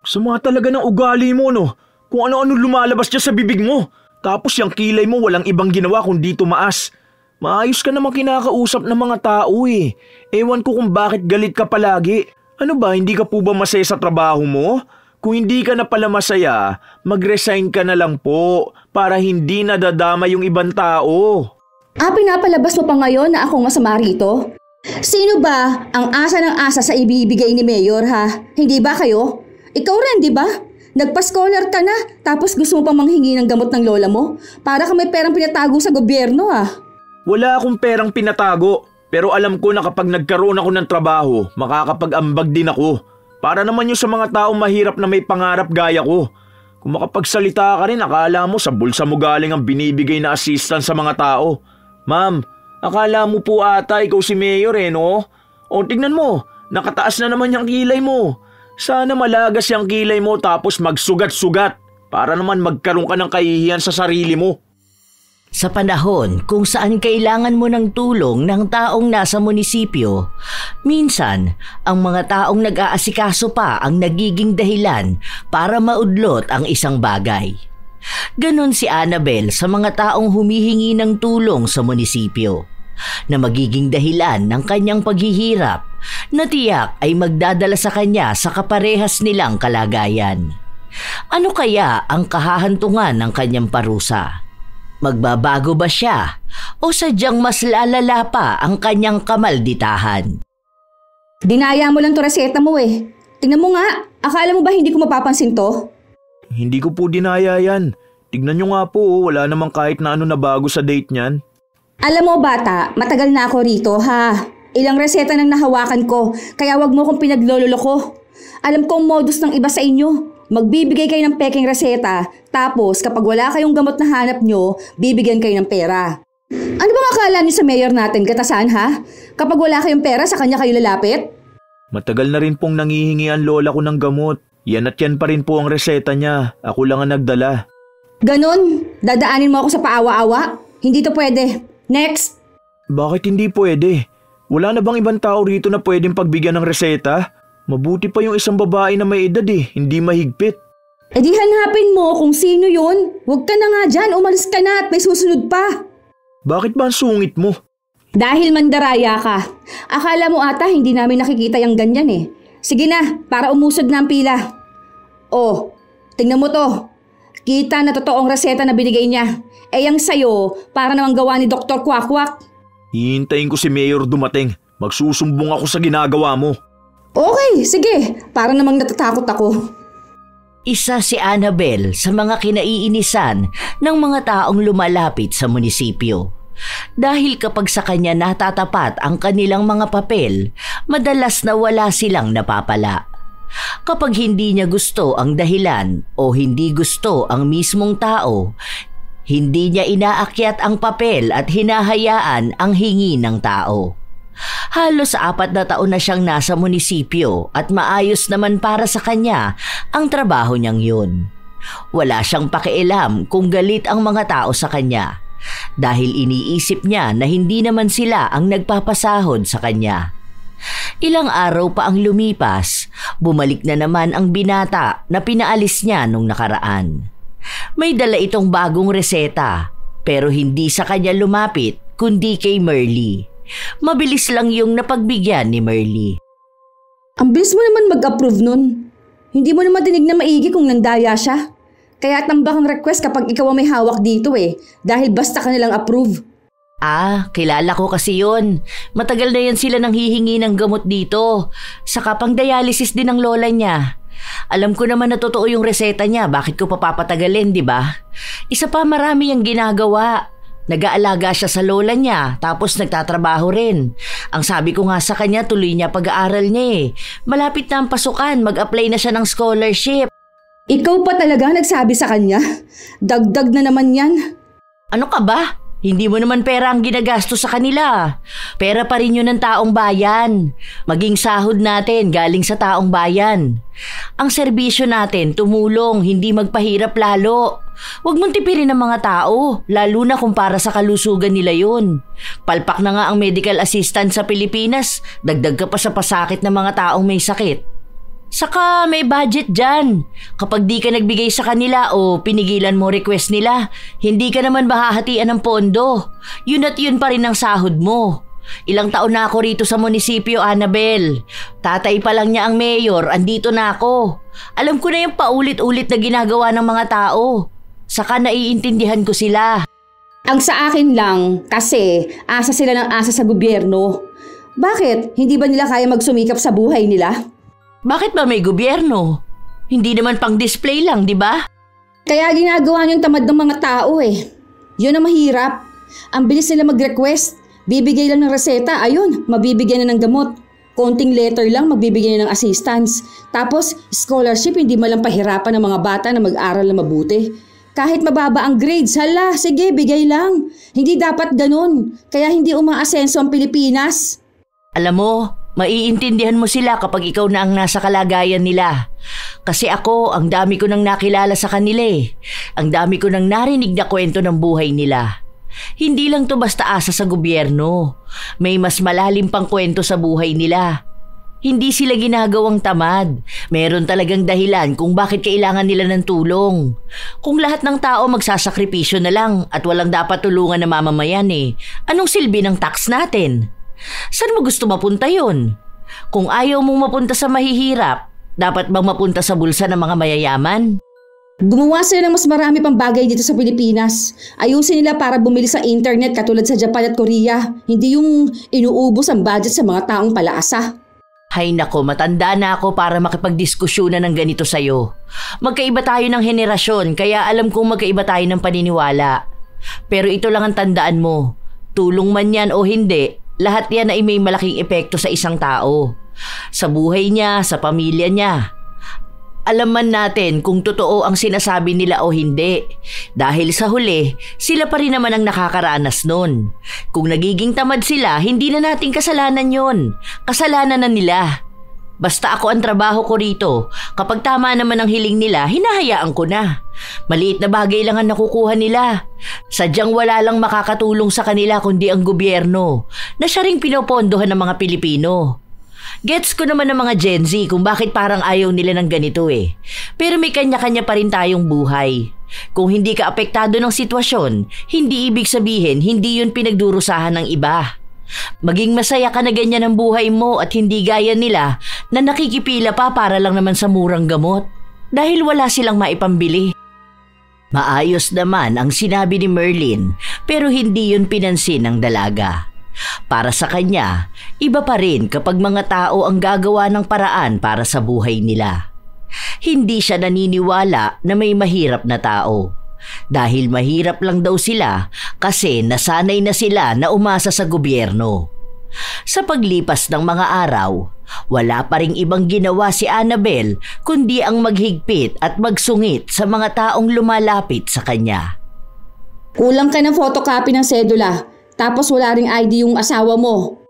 Sama talaga ng ugali mo, no? Kung ano-ano lumalabas dyan sa bibig mo. Tapos yung kilay mo walang ibang ginawa kundi tumaas. Maayos ka namang kinakausap ng mga tao eh. Ewan ko kung bakit galit ka palagi. Ano ba, hindi ka po ba masaya sa trabaho mo? Kung hindi ka na pala masaya, mag-resign ka na lang po para hindi nadadama yung ibang tao. Pinapalabas mo pa ngayon na akong masama rito? Sino ba ang asa ng asa sa ibibigay ni Mayor ha? Hindi ba kayo? Ikaw rin, di ba? Nagpa-scholar ka na, tapos gusto mo pang manghingi ng gamot ng lola mo? Para ka may perang pinatago sa gobyerno ah. Wala akong perang pinatago, pero alam ko na kapag nagkaroon ako ng trabaho, makakapag-ambag din ako. Para naman yung sa mga taong mahirap na may pangarap gaya ko. Kung makapagsalita ka rin, akala mo sa bulsa mo galing ang binibigay na assistance sa mga tao. Ma'am, akala mo po ata ikaw si Mayor no? O tignan mo, nakataas na naman yung kilay mo. Sana malagas yung kilay mo tapos magsugat-sugat para naman magkaroon ka ng kahihiyan sa sarili mo. Sa panahon kung saan kailangan mo ng tulong ng taong nasa munisipyo, minsan ang mga taong nag-aasikaso pa ang nagiging dahilan para maudlot ang isang bagay. Ganon si Annabel sa mga taong humihingi ng tulong sa munisipyo, na magiging dahilan ng kanyang paghihirap na tiyak ay magdadala sa kanya sa kaparehas nilang kalagayan. Ano kaya ang kahahantungan ng kanyang parusa? Magbabago ba siya o sadyang mas lalala pa ang kanyang kamalditahan? Dinaya mo lang to reseta mo eh. Tingnan mo nga, akala mo ba hindi ko mapapansin to? Hindi ko po dinaya yan. Tignan nyo nga po, wala namang kahit na ano na bago sa date niyan. Alam mo bata, matagal na ako rito ha. Ilang reseta nang nahawakan ko, kaya wag mo kong pinaglololoko. Alam ko ang modus ng iba sa inyo. Magbibigay kayo ng peking reseta, tapos kapag wala kayong gamot na hanap nyo, bibigyan kayo ng pera. Ano bang akala niyo sa mayor natin, Katasan ha? Kapag wala kayong pera, sa kanya kayo lalapit? Matagal na rin pong nangihingi ang lola ko ng gamot. Yan at yan pa rin po ang reseta niya. Ako lang ang nagdala. Ganon? Dadaanin mo ako sa paawa-awa? Hindi to pwede. Next! Bakit hindi pwede? Wala na bang ibang tao rito na pwedeng pagbigyan ng reseta? Mabuti pa yung isang babae na may edad hindi mahigpit. E di hanapin mo kung sino yun. Huwag ka na nga dyan, umalis ka na at may susunod pa. Bakit ba ang sungit mo? Dahil mandaraya ka. Akala mo ata hindi namin nakikita yung ganyan eh. Sige na, para umusog na ang pila. Oh, tingnan mo to. Kita na totoong reseta na binigay niya. Yang sayo, para namang gawa ni Dr. Kwakwak. Hihintayin ko si Mayor dumating. Magsusumbong ako sa ginagawa mo. Okay, sige. Para namang natatakot ako. Isa si Annabel sa mga kinaiinisan ng mga taong lumalapit sa munisipyo. Dahil kapag sa kanya natatapat ang kanilang mga papel, madalas na wala silang napapala. Kapag hindi niya gusto ang dahilan o hindi gusto ang mismong tao, hindi niya inaakyat ang papel at hinahayaan ang hingi ng tao. Halos 4 na taon na siyang nasa munisipyo at maayos naman para sa kanya ang trabaho niyang yun. Wala siyang pakialam kung galit ang mga tao sa kanya dahil iniisip niya na hindi naman sila ang nagpapasahod sa kanya. Ilang araw pa ang lumipas, bumalik na naman ang binata na pinaalis niya nung nakaraan. May dala itong bagong reseta pero hindi sa kanya lumapit kundi kay Merly. Mabilis lang yung napagbigyan ni Merly. Ang bilis mo naman mag-approve nun. Hindi mo naman dinig na maigi kung nandaya siya. Kaya tambak ang request kapag ikaw ang may hawak dito dahil basta ka nilang approve. Kilala ko kasi yun. Matagal na yan sila nang hihingi ng gamot dito. Saka pang dialysis din ang lola niya. Alam ko naman na totoo yung reseta niya, bakit ko papapatagalin, di ba? Isa pa, marami yung ginagawa. Nag-aalaga siya sa lola niya, tapos nagtatrabaho rin. Ang sabi ko nga sa kanya, tuloy niya pag-aaral niya Malapit na ang pasukan, mag-apply na siya ng scholarship. Ikaw pa talaga nagsabi sa kanya? Dagdag na naman yan. Ano ka ba? Hindi mo naman pera ang ginagasto sa kanila. Pera pa rin yun ng taong bayan. Maging sahod natin galing sa taong bayan. Ang serbisyo natin, tumulong, hindi magpahirap lalo. Huwag mong tipirin ng mga tao, lalo na kung para sa kalusugan nila yun. Palpak na nga ang medical assistant sa Pilipinas, dagdag ka pa sa pasakit ng mga taong may sakit. Saka may budget dyan. Kapag di ka nagbigay sa kanila o pinigilan mo request nila, hindi ka naman mahahatian ng pondo. Yun at yun pa rin ang sahod mo. Ilang taon na ako rito sa munisipyo, Annabel. Tatay pa lang niya ang mayor, andito na ako. Alam ko na yung paulit-ulit na ginagawa ng mga tao. Saka naiintindihan ko sila. Ang sa akin lang, kasi asa sila ng asa sa gobyerno. Bakit? Hindi ba nila kaya magsumikap sa buhay nila? Bakit ba may gobyerno? Hindi naman pang display lang, di ba? Kaya ginagawa niyong tamad ng mga tao eh. Yun ang mahirap. Ang bilis nila mag-request. Bibigay lang ng reseta, ayun, mabibigyan na ng gamot. Konting letter lang, magbibigay na ng assistance. Tapos, scholarship, hindi malang pahirapan ng mga bata na mag-aral na mabuti. Kahit mababa ang grades, hala, sige, bigay lang. Hindi dapat ganun. Kaya hindi umaasenso ang Pilipinas. Alam mo, maiintindihan mo sila kapag ikaw na ang nasa kalagayan nila. Kasi ako, ang dami ko nang nakilala sa kanila eh. Ang dami ko nang narinig na kwento ng buhay nila. Hindi lang to basta asa sa gobyerno. May mas malalim pang kwento sa buhay nila. Hindi sila ginagawang tamad. Meron talagang dahilan kung bakit kailangan nila ng tulong. Kung lahat ng tao magsasakripisyo na lang at walang dapat tulungan na mamamayan eh, anong silbi ng tax natin? Saan mo gusto mapunta yun? Kung ayaw mong mapunta sa mahihirap, dapat bang mapunta sa bulsa ng mga mayayaman? Gumawa sila ng mas marami pang bagay dito sa Pilipinas. Ayusin nila para bumili sa internet katulad sa Japan at Korea. Hindi yung inuubos ang budget sa mga taong palaasa. Hay nako, matanda na ako para makipagdiskusyonan ng ganito sa'yo. Magkaiba tayo ng henerasyon, kaya alam kong magkaiba tayo ng paniniwala. Pero ito lang ang tandaan mo. Tulong man yan o hindi, lahat yan ay may malaking epekto sa isang tao. Sa buhay niya, sa pamilya niya. Alam man natin kung totoo ang sinasabi nila o hindi. Dahil sa huli, sila pa rin naman ang nakakaranas nun. Kung nagiging tamad sila, hindi na nating kasalanan yon. Kasalanan na nila. Basta ako ang trabaho ko rito. Kapag tama naman ang hiling nila, hinahayaan ko na. Maliit na bagay lang ang nakukuha nila. Sadyang wala lang makakatulong sa kanila kundi ang gobyerno, na siya ring pinopondohan ng mga Pilipino. Gets ko naman ng mga Gen Z kung bakit parang ayaw nila ng ganito eh. Pero may kanya-kanya pa rin tayong buhay. Kung hindi ka apektado ng sitwasyon, hindi ibig sabihin hindi yun pinagdurusahan ng iba. Maging masaya ka na ganyan ang buhay mo at hindi gaya nila na nakikipila pa para lang naman sa murang gamot dahil wala silang maipambili. Maayos naman ang sinabi ni Merlin pero hindi yun pinansin ng dalaga. Para sa kanya, iba pa rin kapag mga tao ang gagawa ng paraan para sa buhay nila. Hindi siya naniniwala na may mahirap na tao. Dahil mahirap lang daw sila kasi nasanay na sila na umasa sa gobyerno. Sa paglipas ng mga araw, wala pa ring ibang ginawa si Annabel kundi ang maghigpit at magsungit sa mga taong lumalapit sa kanya. Kulang ka ng photocopy ng sedula. Tapos wala ring ID yung asawa mo.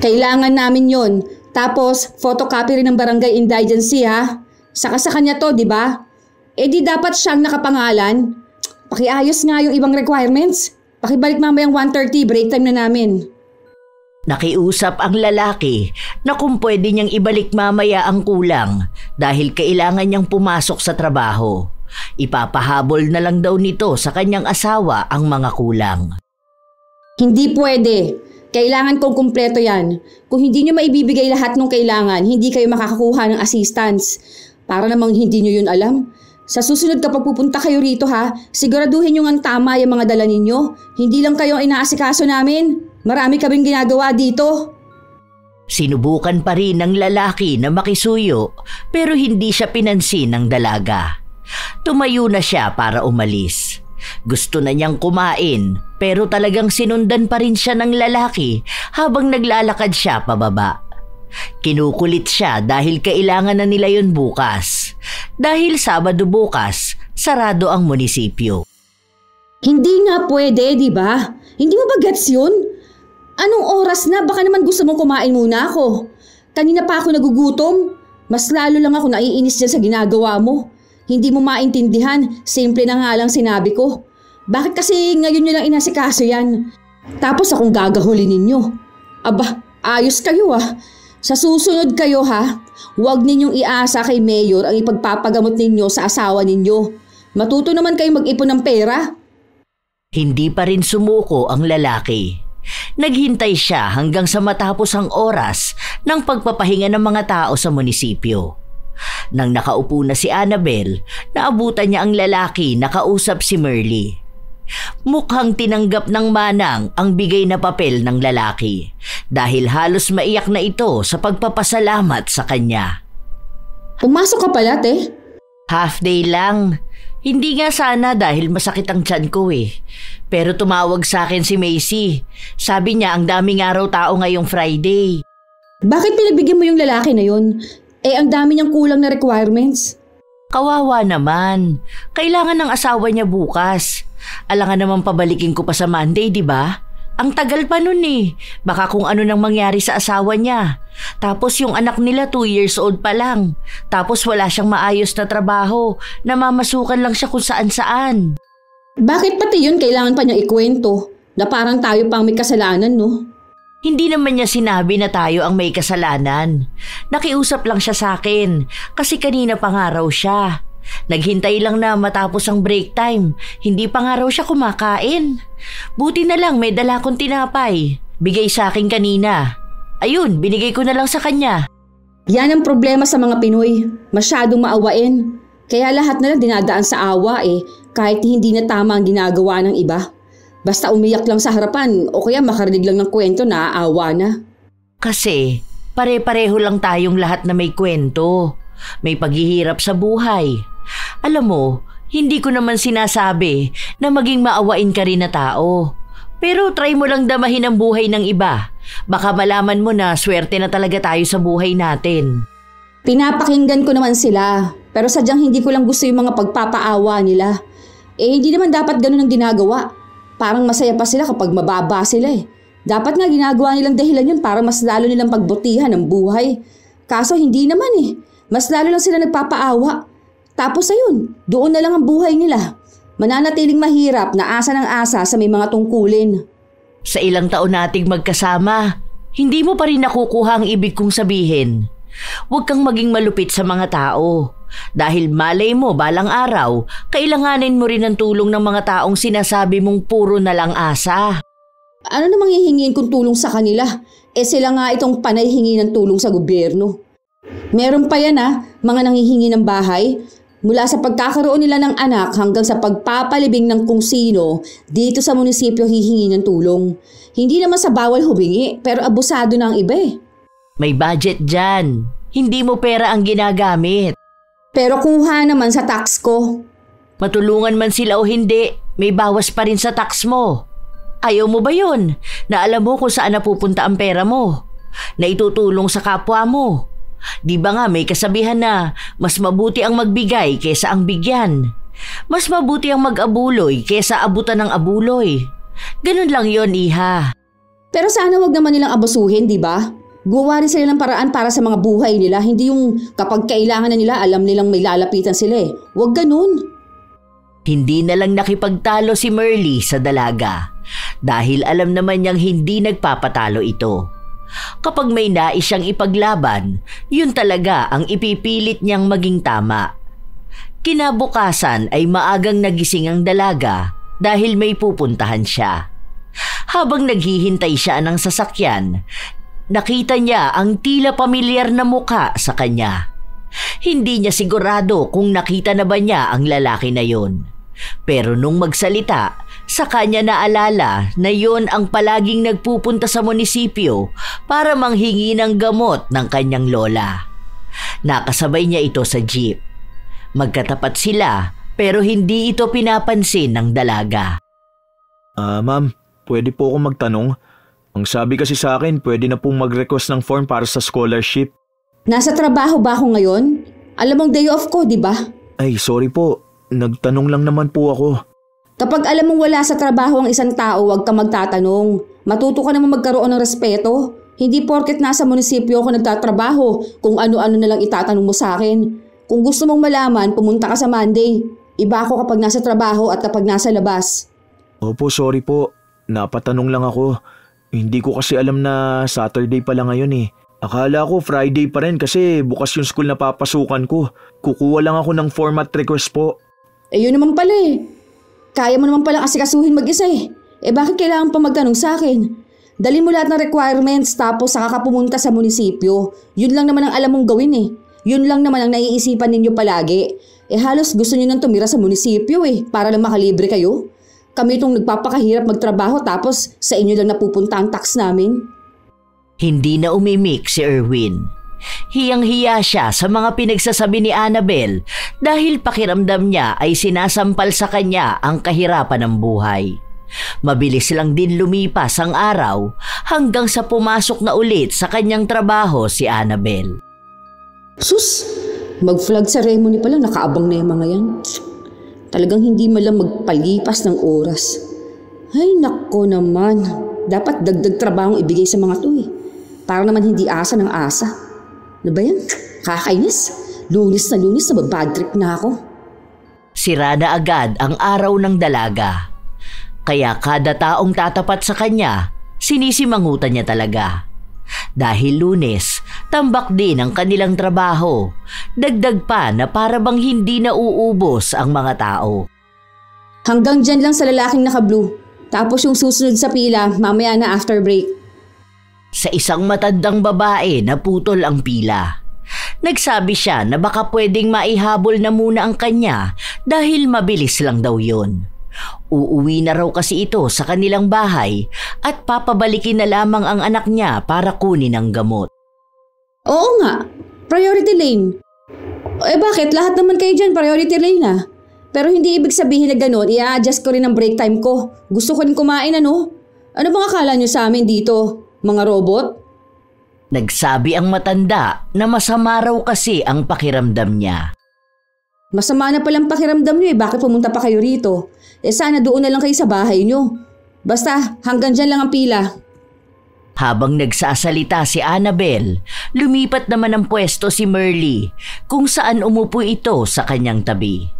Kailangan namin yon. Tapos photocopy rin ng barangay indigency ha. Saka sa kanya to, di ba? Eh di dapat siyang nakapangalan. Pakiayos nga yung ibang requirements. Pakibalik mamayang 1:30, break time na namin. Nakiusap ang lalaki na kung pwede niyang ibalik mamaya ang kulang dahil kailangan niyang pumasok sa trabaho. Ipapahabol na lang daw nito sa kanyang asawa ang mga kulang. Hindi pwede. Kailangan kong kumpleto yan. Kung hindi nyo maibibigay lahat ng kailangan, hindi kayo makakakuha ng assistance. Para namang hindi nyo yun alam. Sa susunod kapag pupunta kayo rito ha, siguraduhin nyo ang tama yung mga dala ninyo. Hindi lang kayo inaasikaso namin. Marami kaming ginagawa dito. Sinubukan pa rin ng lalaki na makisuyo pero hindi siya pinansin ng dalaga. Tumayo na siya para umalis. Gusto na niyang kumain pero talagang sinundan pa rin siya ng lalaki habang naglalakad siya pababa. Kinukulit siya dahil kailangan na nila yun bukas. Dahil Sabado bukas, sarado ang munisipyo. Hindi nga pwede, di ba? Hindi mo ba gets yun? Anong oras na? Baka naman gusto mong kumain muna ako. Kanina pa ako nagugutom. Mas lalo lang ako naiinis dyan sa ginagawa mo. Hindi mo maintindihan, simple na nga lang sinabi ko. Bakit kasi ngayon nyo lang inasikaso yan? Tapos akong gagahuli ninyo. Aba, ayos kayo ah. Sa susunod kayo ha, huwag ninyong iasa kay Mayor ang ipagpapagamot ninyo sa asawa ninyo. Matuto naman kayo mag-ipon ng pera. Hindi pa rin sumuko ang lalaki. Naghintay siya hanggang sa matapos ang oras ng pagpapahinga ng mga tao sa munisipyo. Nang nakaupo na si Annabel, naabutan niya ang lalaki na kausap si Merly. Mukhang tinanggap ng manang ang bigay na papel ng lalaki dahil halos maiyak na ito sa pagpapasalamat sa kanya. Pumasok ka pala, te. Half day lang. Hindi nga sana dahil masakit ang tiyan ko eh. Pero tumawag sa akin si Macy. Sabi niya ang daming araw tao ngayong Friday. Bakit pinabigyan mo yung lalaki na yun? Ang dami niyang kulang na requirements. Kawawa naman. Kailangan ng asawa niya bukas. Alangan naman pabalikin ko pa sa Monday, di ba? Ang tagal pa nun eh. Baka kung ano nang mangyari sa asawa niya. Tapos yung anak nila 2 years old pa lang. Tapos wala siyang maayos na trabaho. Namamasukan lang siya kung saan-saan. Bakit pati yun kailangan pa niyang ikwento? Na parang tayo pang may kasalanan, no? Hindi naman niya sinabi na tayo ang may kasalanan. Nakiusap lang siya sa akin kasi kanina pa nga raw siya. Naghintay lang na matapos ang break time. Hindi pa nga raw siya kumakain. Buti na lang may dala kong tinapay. Bigay sa akin kanina. Ayun, binigay ko na lang sa kanya. Yan ang problema sa mga Pinoy. Masyadong maawain. Kaya lahat na lang dinadaan sa awa kahit hindi na tama ang ginagawa ng iba. Basta umiyak lang sa harapan o kaya makarinig lang ng kwento na aawa na. Kasi pare-pareho lang tayong lahat na may kwento. May paghihirap sa buhay. Alam mo, hindi ko naman sinasabi na maging maawain ka rin na tao. Pero try mo lang damahin ang buhay ng iba. Baka malaman mo na swerte na talaga tayo sa buhay natin. Pinapakinggan ko naman sila. Pero sadyang hindi ko lang gusto yung mga pagpapaawa nila. Hindi naman dapat ganun ang ginagawa. Parang masaya pa sila kapag mababa sila Dapat nga ginagawa nilang dahilan yun para mas lalo nilang pagbutihan ang buhay. Kaso hindi naman Mas lalo lang sila nagpapaawa. Tapos ayun, doon na lang ang buhay nila. Mananatiling mahirap na asa ng asa sa may mga tungkulin. Sa ilang taon nating magkasama, hindi mo pa rin nakukuha ang ibig kong sabihin. Huwag kang maging malupit sa mga tao. Dahil malay mo balang araw, kailanganin mo rin ang tulong ng mga taong sinasabi mong puro na lang asa. Ano namang hihingin kong tulong sa kanila? Sila nga itong panay hingi ng tulong sa gobyerno. Meron pa yan mga nanghihingi ng bahay. Mula sa pagkakaroon nila ng anak hanggang sa pagpapalibing ng kung sino dito sa munisipyo hihingi ng tulong. Hindi naman sa bawal humingi pero abusado na ang iba May budget dyan. Hindi mo pera ang ginagamit. Pero kuha naman sa tax ko. Matulungan man sila o hindi, may bawas pa rin sa tax mo. Ayaw mo ba yun? Na alam mo kung saan napupunta ang pera mo? Na itutulong sa kapwa mo? Di ba nga may kasabihan na mas mabuti ang magbigay kesa ang bigyan? Mas mabuti ang mag-abuloy kesa abutan ng abuloy. Ganun lang yon, iha. Pero sana wag naman nilang abusuhin, di ba? Gumawa rin sila ng paraan para sa mga buhay nila. Hindi yung kapag kailangan na nila, alam nilang may lalapitan sila Wag ganun. Hindi na lang nakipagtalo si Merly sa dalaga dahil alam naman niyang hindi nagpapatalo ito. Kapag may nais siyang ipaglaban, yun talaga ang ipipilit niyang maging tama. Kinabukasan ay maagang nagising ang dalaga dahil may pupuntahan siya. Habang naghihintay siya ng sasakyan, nakita niya ang tila pamilyar na muka sa kanya. Hindi niya sigurado kung nakita na ba niya ang lalaki na yon. Pero nung magsalita, sa kanya naalala na yon ang palaging nagpupunta sa munisipyo para manghingi ng gamot ng kanyang lola. Nakasabay niya ito sa jeep. Magkatapat sila pero hindi ito pinapansin ng dalaga. Ma'am, pwede po akong magtanong? Ang sabi kasi sa akin, pwede na pong mag-request ng form para sa scholarship. Nasa trabaho ba ako ngayon? Alam mong day off ko, di ba? Ay, sorry po. Nagtanong lang naman po ako. Kapag alam mong wala sa trabaho ang isang tao, huwag ka magtatanong. Matuto ka naman magkaroon ng respeto. Hindi porket nasa munisipyo ako nagtatrabaho kung ano-ano na lang itatanong mo sa akin. Kung gusto mong malaman, pumunta ka sa Monday. Iba ako kapag nasa trabaho at kapag nasa labas. Opo, sorry po. Napatanong lang ako. Hindi ko kasi alam na Saturday pala ngayon Akala ko Friday pa rin kasi bukas yung school na papasukan ko. Kukuha lang ako ng format request po. Yun naman pala eh. Kaya mo naman palang asikasuhin mag-isa eh. Bakit kailangan pa magtanong sa akin? Dali mo lahat ng requirements tapos saka ka pumunta sa munisipyo. Yun lang naman ang alam mong gawin eh. Yun lang naman ang naiisipan ninyo palagi. Halos gusto nyo nang tumira sa munisipyo para lang makalibre kayo. Kami itong nagpapakahirap magtrabaho tapos sa inyo lang napupunta ang tax namin. Hindi na umimik si Erwin. Hiyang-hiya siya sa mga pinagsasabi ni Annabel dahil pakiramdam niya ay sinasampal sa kanya ang kahirapan ng buhay. Mabilis lang din lumipas ang araw hanggang sa pumasok na ulit sa kanyang trabaho si Annabel. Sus! Mag-flag ceremony pa lang nakaabang na yung mga yan. Talagang hindi malang magpalipas ng oras. Ay nako naman, dapat dagdag trabahong ibigay sa mga to Para naman hindi asa ng asa. Ano ba yan? Kakainis. Lunis na bad trip na ako. Sira na agad ang araw ng dalaga. Kaya kada taong tatapat sa kanya, sinisimangutan niya talaga. Dahil Lunes, tambak din ang kanilang trabaho. Dagdag pa na para bang hindi na uubos ang mga tao. Hanggang dyan lang sa lalaking naka-blue. Tapos yung susunod sa pila, mamaya na after break. Sa isang matandang babae na putol ang pila. Nagsabi siya na baka pwedeng maihabol na muna ang kanya dahil mabilis lang daw yun. Uuwi na raw kasi ito sa kanilang bahay at papabalikin na lamang ang anak niya para kunin ang gamot. Oo nga, priority lane. Bakit? Lahat naman kayo dyan priority lane Pero hindi ibig sabihin na gano'n, i-adjust ko rin ang break time ko. Gusto ko rin kumain Ano bang akala nyo sa amin dito? Mga robot? Nagsabi ang matanda na masama raw kasi ang pakiramdam niya. Masama na palang pakiramdam nyo bakit pumunta pa kayo rito? Sana doon na lang kayo sa bahay nyo. Basta hanggang dyan lang ang pila. Habang nagsasalita si Annabel, lumipat naman ang pwesto si Merly kung saan umupo ito sa kanyang tabi.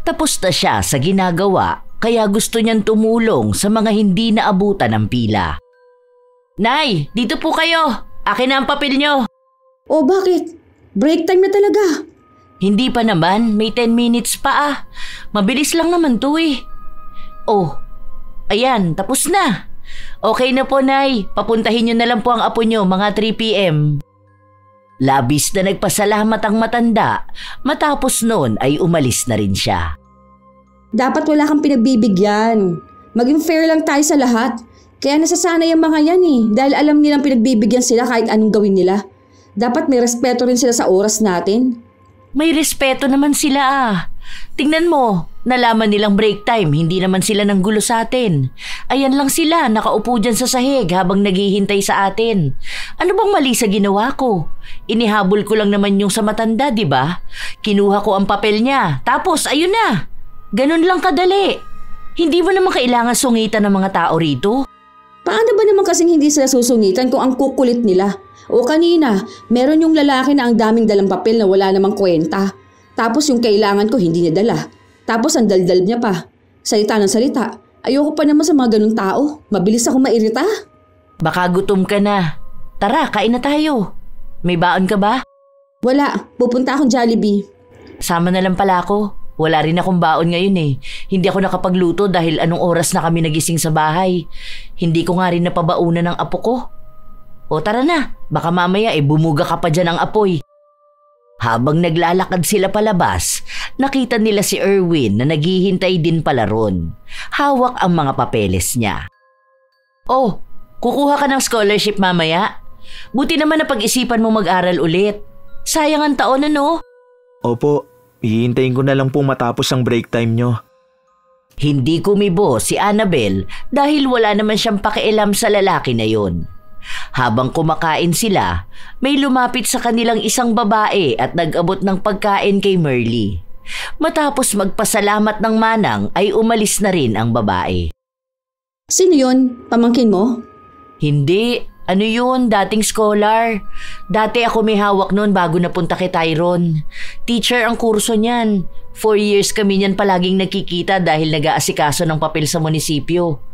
Tapos na siya sa ginagawa kaya gusto niyang tumulong sa mga hindi naabutan ng pila. Nay, dito po kayo. Akin na ang papel nyo. Bakit? Break time na talaga. Hindi pa naman, may 10 minutes pa Mabilis lang naman to ayan, tapos na. Okay na po, Nay. Papuntahin nyo na lang po ang apo nyo mga 3 p.m. Labis na nagpasalamat ang matanda. Matapos noon ay umalis na rin siya. Dapat wala kang pinagbibigyan. Maging fair lang tayo sa lahat. Kaya nasasanay ang mga yan dahil alam nilang pinagbibigyan sila kahit anong gawin nila. Dapat may respeto rin sila sa oras natin. May respeto naman sila Tingnan mo, nalaman nilang break time, hindi naman sila nanggulo sa atin. Ayan lang sila, nakaupo dyan sa sahig habang naghihintay sa atin. Ano bang mali sa ginawa ko? Inihabol ko lang naman yung sa matanda, di ba? Kinuha ko ang papel niya, tapos ayun na. Ganun lang kadali. Hindi mo naman kailangan sungitan ng mga tao rito. Paano ba naman kasing hindi sila susungitan kung ang kukulit nila? O kanina, meron yung lalaki na ang daming dalang papel na wala namang kwenta. Tapos yung kailangan ko hindi niya dala. Tapos ang daldal niya pa. Salita ng salita. Ayoko pa naman sa mga ganung tao. Mabilis ako mairita. Baka gutom ka na. Tara, kain na tayo. May baon ka ba? Wala. Pupunta akong Jollibee. Sama na lang pala ako. Wala rin akong baon ngayon Hindi ako nakapagluto dahil anong oras na kami nagising sa bahay. Hindi ko nga rin napabaunan ng apo ko. O tara na, baka mamaya bumuga ka pa dyan ng apoy. Habang naglalakad sila palabas, nakita nila si Erwin na naghihintay din pala ron. Hawak ang mga papeles niya. Oh, kukuha ka ng scholarship mamaya? Buti naman na pag-isipan mo mag-aral ulit. Sayang ang taon Opo, hihintayin ko na lang po matapos ang break time nyo. Hindi kumibo si Annabel dahil wala naman siyang pakialam sa lalaki na yon. Habang kumakain sila, may lumapit sa kanilang isang babae at nag-abot ng pagkain kay Merly. Matapos magpasalamat ng manang ay umalis na rin ang babae. Sino yun? Pamangkin mo? Hindi. Ano yun? Dating scholar. Dati ako may hawak noon bago napunta kay Tyrone. Teacher ang kurso niyan. 4 years kami niyan palaging nagkikita dahil nag-aasikaso ng papel sa munisipyo.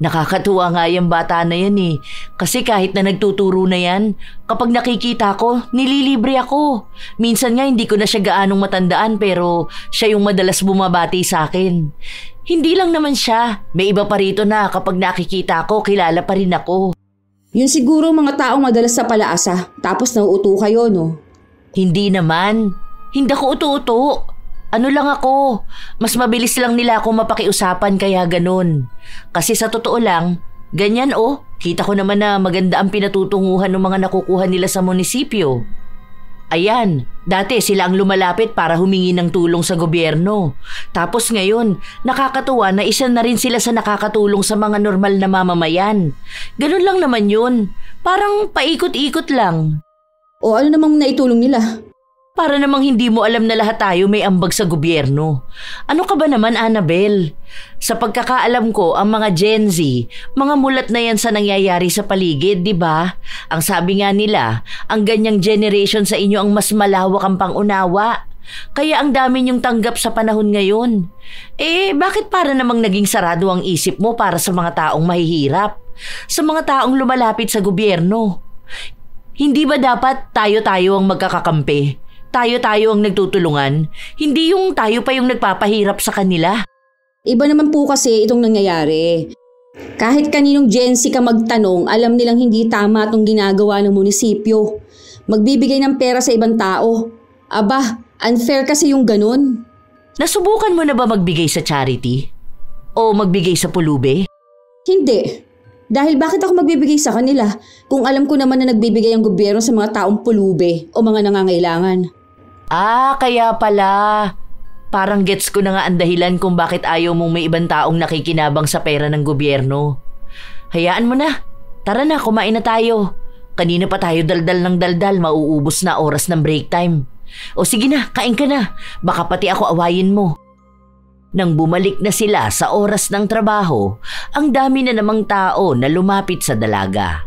Nakakatuwa nga yung bata na yan eh. Kasi kahit na nagtuturo na yan, kapag nakikita ko, nililibre ako. Minsan nga hindi ko na siya gaanong matandaan pero siya yung madalas bumabati sa akin. Hindi lang naman siya. May iba pa rito na kapag nakikita ko, kilala pa rin ako. Yun siguro mga taong madalas sa palaasa, tapos nauuto kayo, no? Hindi naman. Hindi ako uto-uto. Ano lang ako, mas mabilis lang nila ako mapakiusapan kaya ganun. Kasi sa totoo lang, ganyan kita ko naman na maganda ang pinatutunguhan ng mga nakukuha nila sa munisipyo. Ayan, dati sila ang lumalapit para humingi ng tulong sa gobyerno. Tapos ngayon, nakakatuwa na isa na rin sila sa nakakatulong sa mga normal na mamamayan. Ganun lang naman yun, parang paikot-ikot lang. O ano namang naitulong nila? Para namang hindi mo alam na lahat tayo may ambag sa gobyerno. Ano ka ba naman, Annabel? Sa pagkakaalam ko, ang mga Gen Z, mga mulat na yan sa nangyayari sa paligid, di ba? Ang sabi nga nila, ang ganyang generation sa inyo ang mas malawak ang pangunawa. Kaya ang dami niyong tanggap sa panahon ngayon. Bakit para namang naging sarado ang isip mo para sa mga taong mahihirap? Sa mga taong lumalapit sa gobyerno? Hindi ba dapat tayo-tayo ang magkakakampi? Tayo-tayo ang nagtutulungan, hindi yung tayo pa yung nagpapahirap sa kanila. Iba naman po kasi itong nangyayari. Kahit kaninong Gen Z ka magtanong, alam nilang hindi tama itong ginagawa ng munisipyo. Magbibigay ng pera sa ibang tao. Aba, unfair kasi yung ganun. Nasubukan mo na ba magbigay sa charity? O magbigay sa pulube? Hindi. Dahil bakit ako magbibigay sa kanila kung alam ko naman na nagbibigay ang gobyerno sa mga taong pulube o mga nangangailangan? Kaya pala. Parang gets ko na nga ang dahilan kung bakit ayaw mong may ibang taong nakikinabang sa pera ng gobyerno. Hayaan mo na. Tara na, kumain na tayo. Kanina pa tayo daldal ng daldal, mauubos na oras ng break time. O sige na, kain ka na. Baka pati ako awayin mo. Nang bumalik na sila sa oras ng trabaho, ang dami na namang tao na lumapit sa dalaga.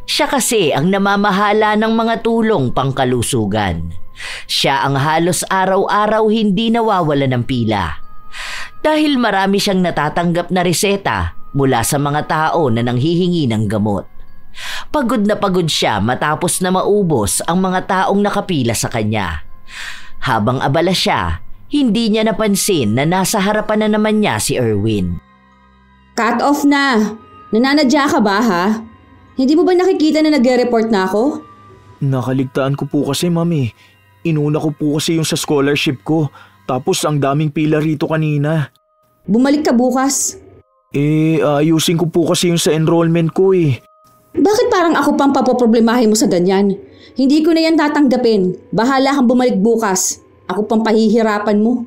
Siya kasi ang namamahala ng mga tulong pangkalusugan. Siya ang halos araw-araw hindi nawawala ng pila. Dahil marami siyang natatanggap na reseta mula sa mga tao na nanghihingi ng gamot. Pagod na pagod siya matapos na maubos ang mga taong nakapila sa kanya. Habang abala siya, hindi niya napansin na nasa harapan na naman niya si Erwin. Cut off na. Nananadya ka ba ha? Hindi mo ba nakikita na nagre-report na ako? Nakaligtaan ko po kasi, mami. Inuna ko po kasi yung sa scholarship ko. Tapos ang daming pila rito kanina. Bumalik ka bukas. Ayusin ko po kasi yung sa enrollment ko eh. Bakit parang ako pang papoproblemahin mo sa ganyan? Hindi ko na yan tatanggapin. Bahala kang bumalik bukas. Ako pang pahihirapan mo.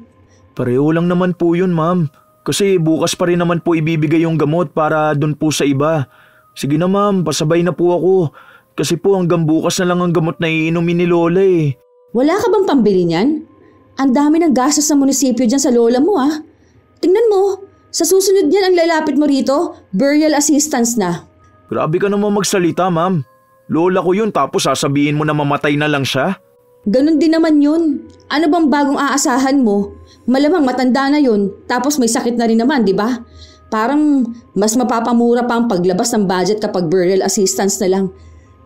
Pareho lang naman po yun, ma'am. Kasi bukas pa rin naman po ibibigay yung gamot para dun po sa iba. Sige na, ma'am, pasabay na po ako. Kasi po hanggang bukas na lang ang gamot na iinumin ni Lola eh. Wala ka bang pambili niyan? Ang dami ng gastos sa munisipyo dyan sa lola mo ah. Tingnan mo, sa susunod yan ang lalapit mo rito, burial assistance na. Grabe ka naman magsalita, ma'am. Lola ko yun tapos sasabihin mo na mamatay na lang siya? Ganon din naman yun. Ano bang bagong aasahan mo? Malamang matanda na yun, tapos may sakit na rin naman, di ba? Parang mas mapapamura pa ang paglabas ng budget kapag burial assistance na lang,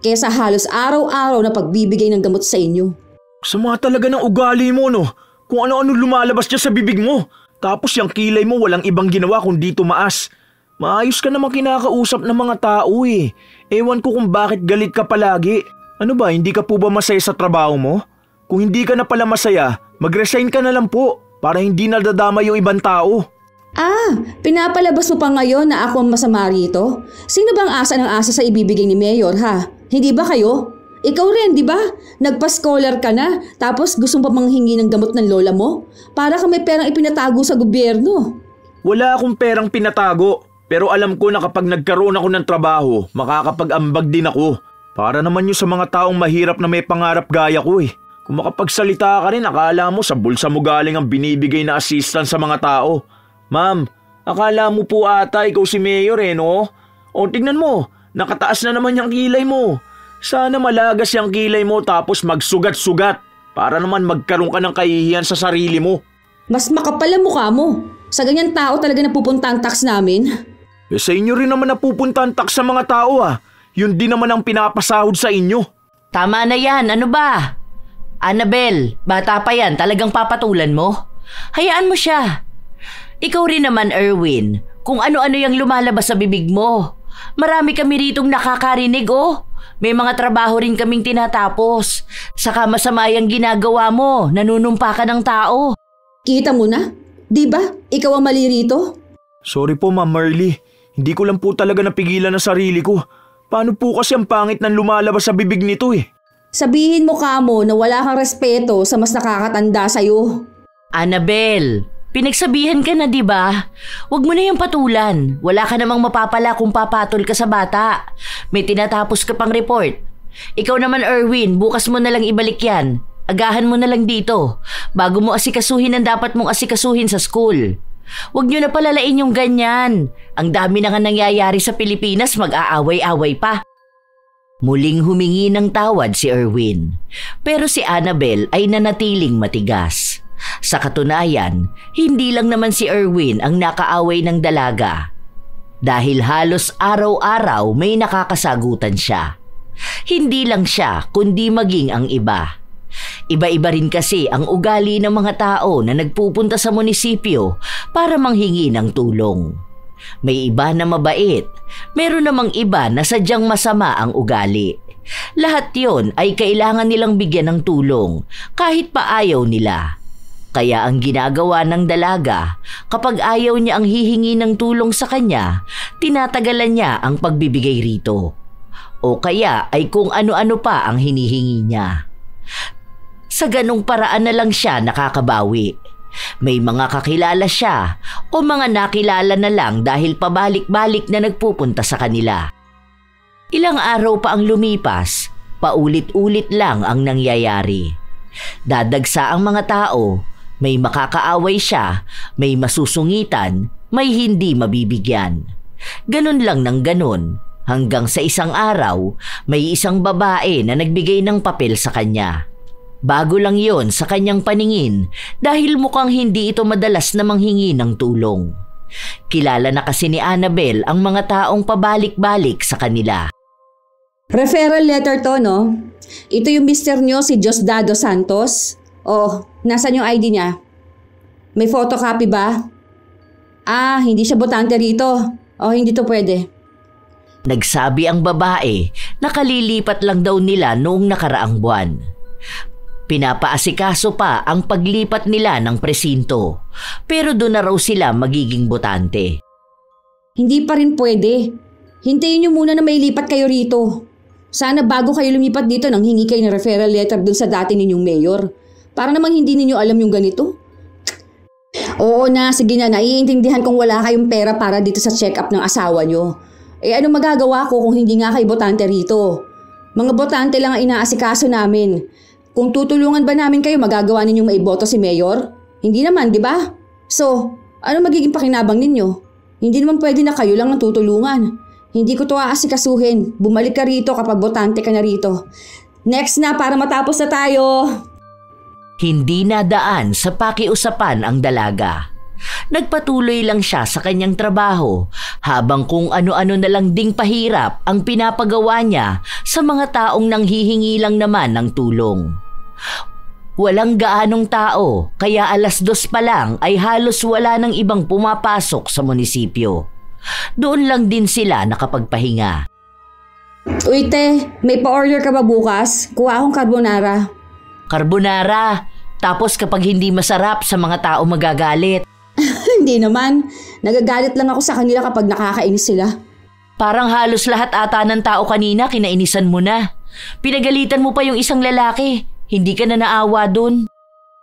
kesa halos araw-araw na pagbibigay ng gamot sa inyo. Sama talaga ng ugali mo, no? Kung ano-ano lumalabas dyan sa bibig mo. Tapos yung kilay mo walang ibang ginawa kundi tumaas. Maayos ka naman kinakausap ng mga tao eh. Ewan ko kung bakit galit ka palagi. Ano ba, hindi ka po ba masaya sa trabaho mo? Kung hindi ka na pala masaya, mag-resign ka na lang po para hindi nadadama yung ibang tao. Pinapalabas mo pa ngayon na ako ang masama rito? Sino bang asa ng asa sa ibibigay ni Mayor ha? Hindi ba kayo? Ikaw rin, di ba? Nagpa-scholar ka na, tapos gusto mo pa manghingi ng gamot ng lola mo? Para ka may perang ipinatago sa gobyerno. Wala akong perang pinatago, pero alam ko na kapag nagkaroon ako ng trabaho, makakapag-ambag din ako. Para naman yung sa mga taong mahirap na may pangarap gaya ko eh. Kung makapagsalita ka rin, akala mo sa bulsa mo galing ang binibigay na assistance sa mga tao. Ma'am, akala mo po ata ikaw si Mayor eh, no? O tignan mo, nakataas na naman yung kilay mo. Sana malagas yung kilay mo tapos magsugat-sugat para naman magkaroon ka ng kahihiyan sa sarili mo. Mas makapal ang mukha mo. Sa ganyan tao talaga napupunta ang tax namin. Sa inyo rin naman napupunta ang tax sa mga tao ah. Yun din naman ang pinapasahod sa inyo. Tama na yan, ano ba? Annabel, bata pa yan, talagang papatulan mo? Hayaan mo siya. Ikaw rin naman, Erwin, kung ano-ano yung lumalabas sa bibig mo. Marami kami ritong nakakarinig oh. May mga trabaho rin kaming tinatapos. Saka masama yung ginagawa mo, nanunumpa ka ng tao. Kita mo na? Di ba? Ikaw ang mali rito? Sorry po, Ma'am Marley. Hindi ko lang po talaga napigilan ang sarili ko. Paano po kasi ang pangit ng lumalabas sa bibig nito eh? Sabihin mo kamo na wala kang respeto sa mas nakakatanda sa'yo. Annabel, pinagsabihan ka na, di ba? Huwag mo na yung patulan. Wala ka namang mapapala kung papatol ka sa bata. May tinatapos ka pang report. Ikaw naman, Erwin, bukas mo na lang ibalik yan. Agahan mo na lang dito. Bago mo asikasuhin ang dapat mong asikasuhin sa school. Huwag niyo na palalain yung ganyan. Ang dami na nga nangyayari sa Pilipinas, mag-aaway-away pa. Muling humingi ng tawad si Erwin. Pero si Annabel ay nanatiling matigas. Sa katunayan, hindi lang naman si Erwin ang nakaaway ng dalaga. Dahil halos araw-araw may nakakasagutan siya. Hindi lang siya, kundi maging ang iba. Iba-iba rin kasi ang ugali ng mga tao na nagpupunta sa munisipyo para manghingi ng tulong. May iba na mabait, meron namang iba na sadyang masama ang ugali. Lahat yon ay kailangan nilang bigyan ng tulong kahit pa ayaw nila. Kaya ang ginagawa ng dalaga, kapag ayaw niya ang hihingi ng tulong sa kanya, tinatagalan niya ang pagbibigay rito. O kaya ay kung ano-ano pa ang hinihingi niya. Sa ganong paraan na lang siya nakakabawi. May mga kakilala siya o mga nakilala na lang dahil pabalik-balik na nagpupunta sa kanila. Ilang araw pa ang lumipas, paulit-ulit lang ang nangyayari. Dadagsa ang mga tao, may makakaaway siya, may masusungitan, may hindi mabibigyan. Ganon lang ng ganon, hanggang sa isang araw, may isang babae na nagbigay ng papel sa kanya. Bago lang yon sa kanyang paningin dahil mukhang hindi ito madalas na manghingi ng tulong. Kilala na kasi ni Annabel ang mga taong pabalik-balik sa kanila. Referral letter to, no? Ito yung mister nyo, si Diosdado Santos. Oh, nasan yung ID niya? May photocopy ba? Hindi siya botante rito. Hindi to pwede. Nagsabi ang babae na kalilipat lang daw nila noong nakaraang buwan. Pinapaasikaso pa ang paglipat nila ng presinto, pero doon na raw sila magiging botante. Hindi pa rin pwede. Hintayin nyo muna na may lipat kayo rito. Sana bago kayo lumipat dito nang hingi kayo ng referral letter dun sa dati ninyong mayor. Para namang hindi ninyo alam yung ganito. Oo na, sige na, naiintindihan kong wala kayong pera para dito sa check-up ng asawa nyo. Ano magagawa ko kung hindi nga kayo botante rito? Mga botante lang ang inaasikaso namin. Kung tutulungan ba namin kayo, magagawa ninyong maiboto si Mayor? Hindi naman, di ba? So, ano magiging pakinabang ninyo? Hindi naman pwede na kayo lang ang tutulungan. Hindi ko to aasikasuhin. Bumalik ka rito kapag botante ka na rito. Next na para matapos na tayo. Hindi nadaan sa pakiusapan ang dalaga. Nagpatuloy lang siya sa kanyang trabaho habang kung ano-ano na lang ding pahirap ang pinapagawa niya sa mga taong nanghihingi lang naman ng tulong. Walang gaanong tao kaya 2:00 pa lang ay halos wala ng ibang pumapasok sa munisipyo. Doon lang din sila nakapagpahinga. Uy te, may pa-order ka ba bukas? Kuha akong carbonara. Carbonara? Tapos kapag hindi masarap sa mga tao magagalit. Hindi naman. Nagagalit lang ako sa kanila kapag nakakainis sila. Parang halos lahat ata ng tao kanina kinainisan mo na. Pinagalitan mo pa yung isang lalaki. Hindi ka na naawa dun.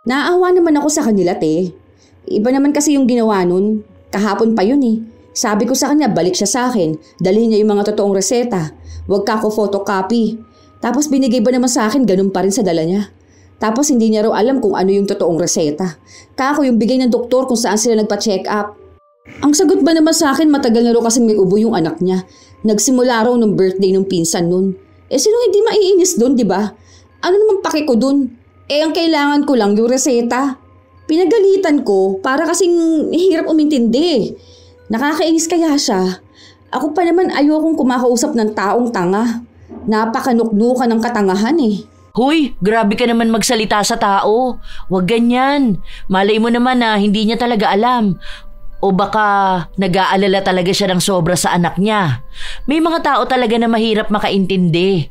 Naawa naman ako sa kanila, te. Iba naman kasi yung ginawa nun. Kahapon pa yun eh. Sabi ko sa kanya, balik siya sa akin. Dalhin niya yung mga totoong reseta. Huwag ka ko photocopy. Tapos binigay ba naman sa akin, ganun pa rin sa dala niya. Tapos hindi niya raw alam kung ano yung totoong reseta. Kako yung bigay ng doktor kung saan sila nagpa-check up. Ang sagot ba naman sa akin, matagal na raw kasi may ubo yung anak niya. Nagsimula raw nung birthday ng pinsan nun. Sino hindi maiinis dun, di ba? Ano naman pake ko dun? Ang kailangan ko lang yung reseta. Pinagalitan ko para kasing hirap umintindi. Nakakainis kaya siya. Ako pa naman ayokong kumakausap ng taong tanga. Napakanuknukan ng katangahan eh. Huy, grabe ka naman magsalita sa tao. Huwag ganyan. Malay mo naman na hindi niya talaga alam. O baka nag-aalala talaga siya ng sobra sa anak niya. May mga tao talaga na mahirap makaintindi.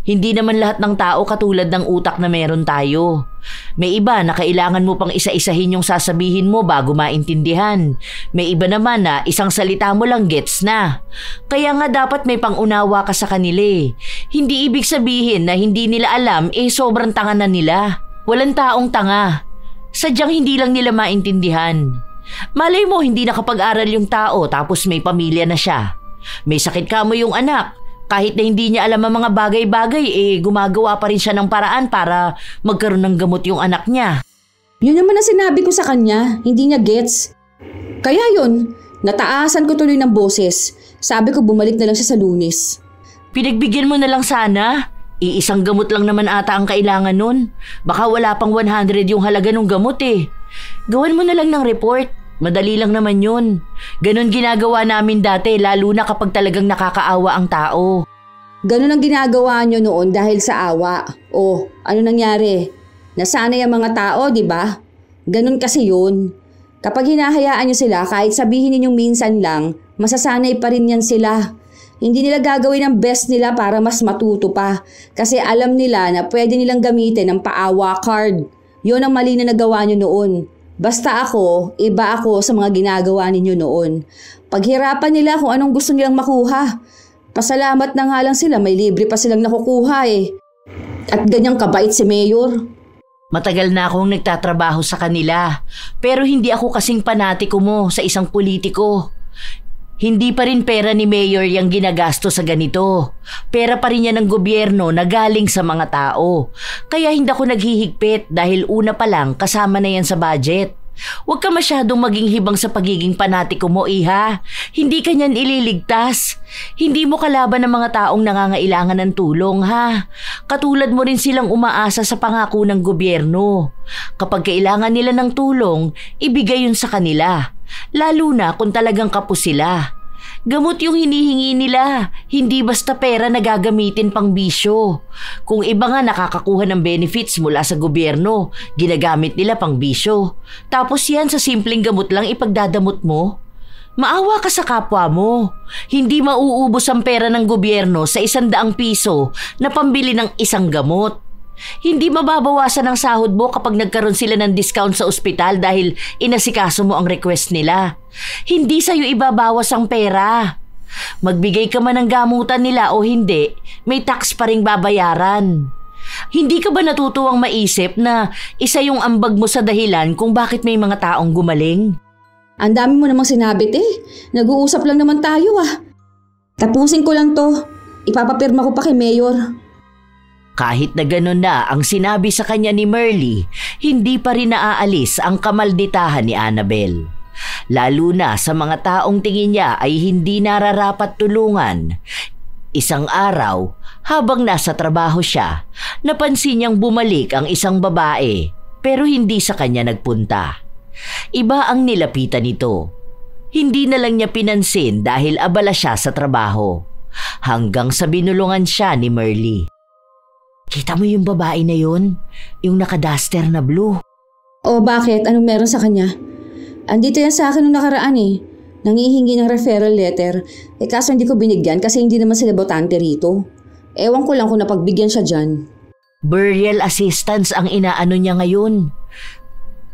Hindi naman lahat ng tao katulad ng utak na meron tayo. May iba na kailangan mo pang isa-isahin yung sasabihin mo bago maintindihan. May iba naman na isang salita mo lang gets na. Kaya nga dapat may pangunawa ka sa kanila eh. Hindi ibig sabihin na hindi nila alam sobrang tanga na nila. Walang taong tanga. Sadyang hindi lang nila maintindihan. Malay mo hindi nakapag-aral yung tao tapos may pamilya na siya. May sakit ka mo yung anak. Kahit na hindi niya alam ang mga bagay-bagay, gumagawa pa rin siya ng paraan para magkaroon ng gamot yung anak niya. Yun naman ang sinabi ko sa kanya, hindi niya gets. Kaya yun, nataasan ko tuloy ng boses. Sabi ko bumalik na lang siya sa Lunes. Pinagbigyan mo na lang sana. Iisang gamot lang naman ata ang kailangan nun. Baka wala pang 100 yung halaga ng gamot eh. Gawan mo na lang ng report. Madali lang naman yun. Ganon ginagawa namin dati lalo na kapag talagang nakakaawa ang tao. Ganon ang ginagawa nyo noon dahil sa awa. O, ano nangyari? Nasanay ang mga tao, di ba? Ganon kasi yun. Kapag hinahayaan nyo sila, kahit sabihin ninyong minsan lang, masasanay pa rin yan sila. Hindi nila gagawin ang best nila para mas matuto pa. Kasi alam nila na pwede nilang gamitin ang paawa card. Yun ang mali na nagawa nyo noon. Basta ako, iba ako sa mga ginagawa ninyo noon. Paghirapan nila kung anong gusto nilang makuha. Pasalamat na nga lang sila, may libre pa silang nakukuha eh. At ganyang kabait si Mayor. Matagal na akong nagtatrabaho sa kanila, pero hindi ako kasing panatiko mo sa isang politiko. Hindi pa rin pera ni Mayor yung ginagasto sa ganito. Pera pa rin yan ng gobyerno na galing sa mga tao. Kaya hindi ako naghihigpit dahil una pa lang kasama na yan sa budget. Huwag ka masyadong maging hibang sa pagiging panatiko mo, iha. Hindi ka niyan ililigtas. Hindi mo kalaban ng mga taong nangangailangan ng tulong, ha? Katulad mo rin silang umaasa sa pangako ng gobyerno. Kapag kailangan nila ng tulong, ibigay yun sa kanila. Lalo na kung talagang kapos sila. Gamot yung hinihingi nila, hindi basta pera na gagamitin pang bisyo. Kung iba nga nakakakuha ng benefits mula sa gobyerno, ginagamit nila pang bisyo. Tapos yan sa simpleng gamot lang ipagdadamot mo. Maawa ka sa kapwa mo. Hindi mauubos ang pera ng gobyerno sa 100 piso na pambili ng isang gamot. Hindi mababawasan ang sahod mo kapag nagkaroon sila ng discount sa ospital dahil inasikaso mo ang request nila. Hindi sa'yo ibabawas ang pera. Magbigay ka man ng gamutan nila o hindi, may tax pa ring babayaran. Hindi ka ba natutuwang maisip na isa yung ambag mo sa dahilan kung bakit may mga taong gumaling? Ang dami mo namang sinabit eh. Nag-uusap lang naman tayo ah. Tapusin ko lang to. Ipapapirma ko pa kay Mayor. Kahit na gano'n na ang sinabi sa kanya ni Merly, hindi pa rin naaalis ang kamalditahan ni Annabel. Lalo na sa mga taong tingin niya ay hindi nararapat tulungan. Isang araw, habang nasa trabaho siya, napansin niyang bumalik ang isang babae pero hindi sa kanya nagpunta. Iba ang nilapitan nito. Hindi na lang niya pinansin dahil abala siya sa trabaho. Hanggang sa binulungan siya ni Merly. Kita mo yung babae na yun? Yung naka-duster na blue. O bakit? Anong meron sa kanya? Andito yan sa akin nung nakaraan eh. Nangihingi ng referral letter. Kaso hindi ko binigyan kasi hindi naman sila botante rito. Ewan ko lang kung napagbigyan siya dyan. Burial assistance ang inaano niya ngayon.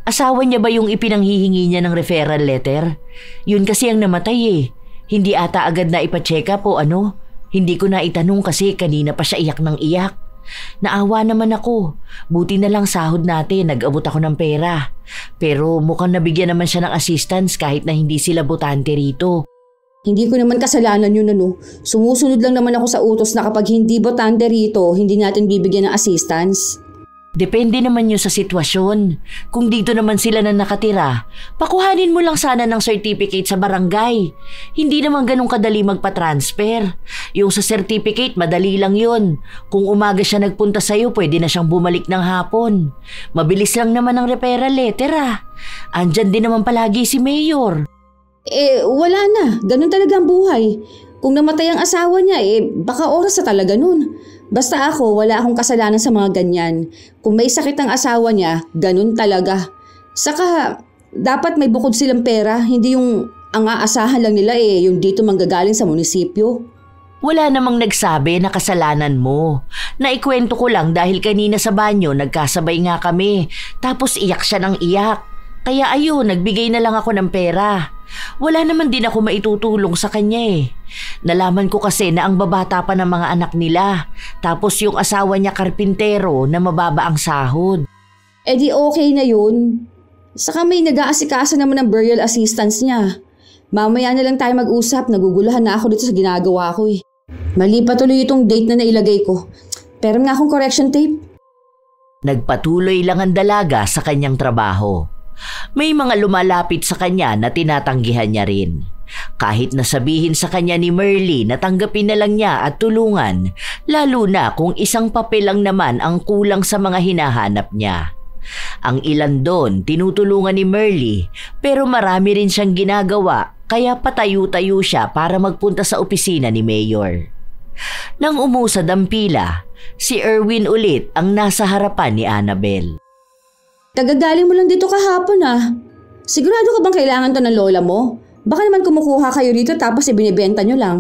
Asawa niya ba yung ipinanghihingi niya ng referral letter? Yun kasi ang namatay eh. Hindi ata agad na ipacheck up o ano. Hindi ko na itanong kasi kanina pa siya iyak ng iyak. Naawa naman ako. Buti na lang sahod natin, nag-abot ako ng pera. Pero mukhang nabigyan naman siya ng assistance kahit na hindi sila botante rito. Hindi ko naman kasalanan yun ano. Sumusunod lang naman ako sa utos na kapag hindi botante rito, hindi natin bibigyan ng assistance. Depende naman yun sa sitwasyon. Kung dito naman sila na nakatira, pakuhanin mo lang sana ng certificate sa barangay. Hindi naman ganun kadali magpa-transfer. Yung sa certificate, madali lang yun. Kung umaga siya nagpunta sa'yo, pwede na siyang bumalik ng hapon. Mabilis lang naman ang referral letter Andyan din naman palagi si Mayor. Wala na. Ganun talaga ang buhay. Kung namatay ang asawa niya, baka oras na talaga nun. Basta ako, wala akong kasalanan sa mga ganyan. Kung may sakit ang asawa niya, ganun talaga. Saka, dapat may bukod silang pera, hindi yung ang aasahan lang nila yung dito manggagaling sa munisipyo. Wala namang nagsabi na kasalanan mo. Naikwento ko lang dahil kanina sa banyo nagkasabay nga kami. Tapos iyak siya ng iyak. Kaya ayun, nagbigay na lang ako ng pera. Wala naman din ako maitutulong sa kanya Nalaman ko kasi na ang babata pa ng mga anak nila. Tapos yung asawa niya karpintero na mababa ang sahod. Di okay na yun. Saka may nag-aasikasa naman ng burial assistance niya. Mamaya na lang tayo mag-usap. Naguguluhan na ako dito sa ginagawa ko Mali pa tuloy itong date na nailagay ko. Pero nga akong correction tape. Nagpatuloy lang ang dalaga sa kanyang trabaho. May mga lumalapit sa kanya na tinatanggihan niya rin. Kahit nasabihin sa kanya ni Merly na tanggapin na lang niya at tulungan, lalo na kung isang papel lang naman ang kulang sa mga hinahanap niya. Ang ilan doon tinutulungan ni Merly pero marami rin siyang ginagawa kaya patayo-tayo siya para magpunta sa opisina ni Mayor. Nang umusad ang pila, si Erwin ulit ang nasa harapan ni Annabel. Tagagaling mo lang dito kahapon Sigurado ka bang kailangan to ng lola mo? Baka naman kumukuha kayo dito tapos ibinibenta nyo lang.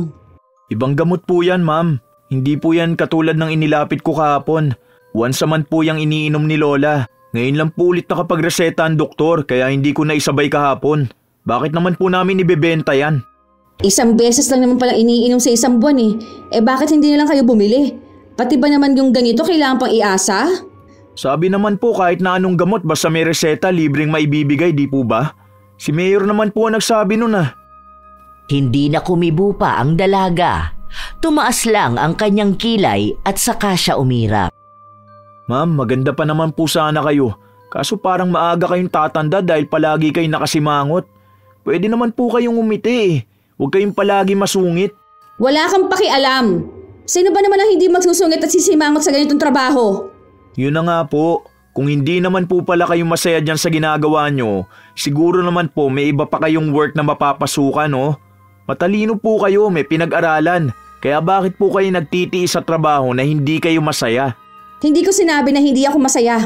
Ibang gamot po yan, ma'am. Hindi po yan katulad ng inilapit ko kahapon. Once a month po yung iniinom ni lola. Ngayon lang po ulit nakapagreseta ang doktor kaya hindi ko na isabay kahapon. Bakit naman po namin ibebenta yan? Isang beses lang naman palang iniinom sa isang buwan bakit hindi na lang kayo bumili? Pati ba naman yung ganito kailangan pang iasa? Sabi naman po kahit na anong gamot basta may reseta libreng maibibigay, di po ba? Si Mayor naman po ang nagsabi nun Hindi na kumibo pa ang dalaga. Tumaas lang ang kanyang kilay at saka siya umirap. Ma'am, maganda pa naman po sana kayo. Kaso parang maaga kayong tatanda dahil palagi kayong nakasimangot. Pwede naman po kayong umiti Huwag kayong palagi masungit. Wala kang pakialam. Sino ba naman ang hindi magsusungit at sisimangot sa ganitong trabaho? Yun na nga po. Kung hindi naman po pala kayong masaya dyan sa ginagawa nyo, siguro naman po may iba pa kayong work na mapapasukan, Matalino po kayo, may pinag-aralan. Kaya bakit po kayo nagtitiis sa trabaho na hindi kayo masaya? Hindi ko sinabi na hindi ako masaya.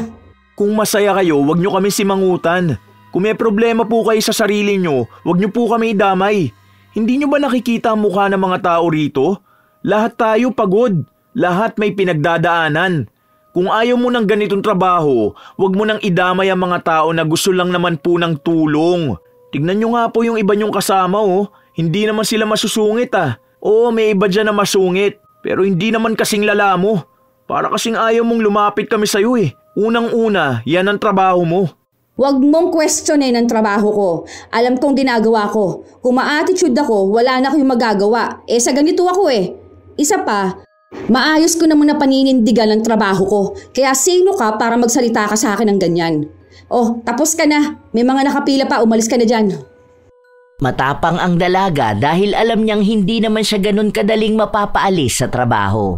Kung masaya kayo, wag nyo kami simangutan. Kung may problema po kayo sa sarili nyo, wag nyo po kami idamay. Hindi nyo ba nakikita ang mukha ng mga tao rito? Lahat tayo pagod. Lahat may pinagdadaanan. Kung ayaw mo ng ganitong trabaho, wag mo nang idamay ang mga tao na gusto lang naman po ng tulong. Tignan nyo nga po yung iba nyong kasama Hindi naman sila masusungit Oo, may iba dyan na masungit. Pero hindi naman kasing lala mo. Para kasing ayaw mong lumapit kami sa'yo Unang-una, yan ang trabaho mo. Huwag mong questionin ang trabaho ko. Alam kong ginagawa ko. Kung ma-attitude ako, wala na akong magagawa. Sa ganito ako Isa pa, maayos ko naman na paninindigan ang trabaho ko. Kaya sino ka para magsalita ka sa akin ng ganyan? Tapos ka na. May mga nakapila pa, umalis ka na dyan. Matapang ang dalaga dahil alam niyang hindi naman siya ganun kadaling mapapaalis sa trabaho.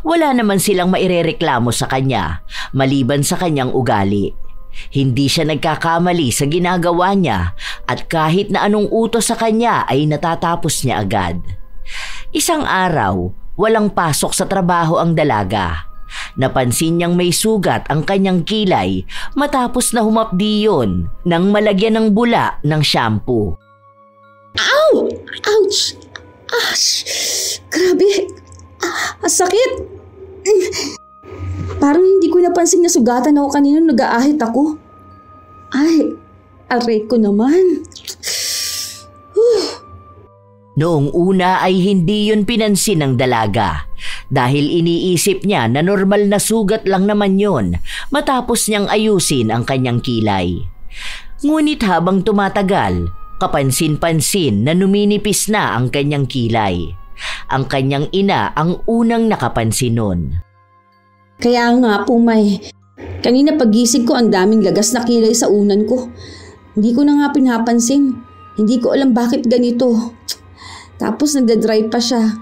Wala naman silang mairereklamo sa kanya, maliban sa kanyang ugali. Hindi siya nagkakamali sa ginagawa niya at kahit na anong utos sa kanya ay natatapos niya agad. Isang araw, walang pasok sa trabaho ang dalaga. Napansin niyang may sugat ang kanyang kilay matapos na humapdi yun nang malagyan ng bula ng shampoo. Ow! Ouch! Grabe! Ang sakit! Parang hindi ko napansin na sugatan ako kanina nung nag-aahit ako. Ay, aray ko naman. Noong una ay hindi yun pinansin ng dalaga dahil iniisip niya na normal na sugat lang naman yun matapos niyang ayusin ang kanyang kilay. Ngunit habang tumatagal, kapansin-pansin na numinipis na ang kanyang kilay. Ang kanyang ina ang unang nakapansin nun. Kaya nga po Kanina pagising ko ang daming lagas na kilay sa unan ko. Hindi ko na nga pinapansin. Hindi ko alam bakit ganito. Tapos nagdadry pa siya.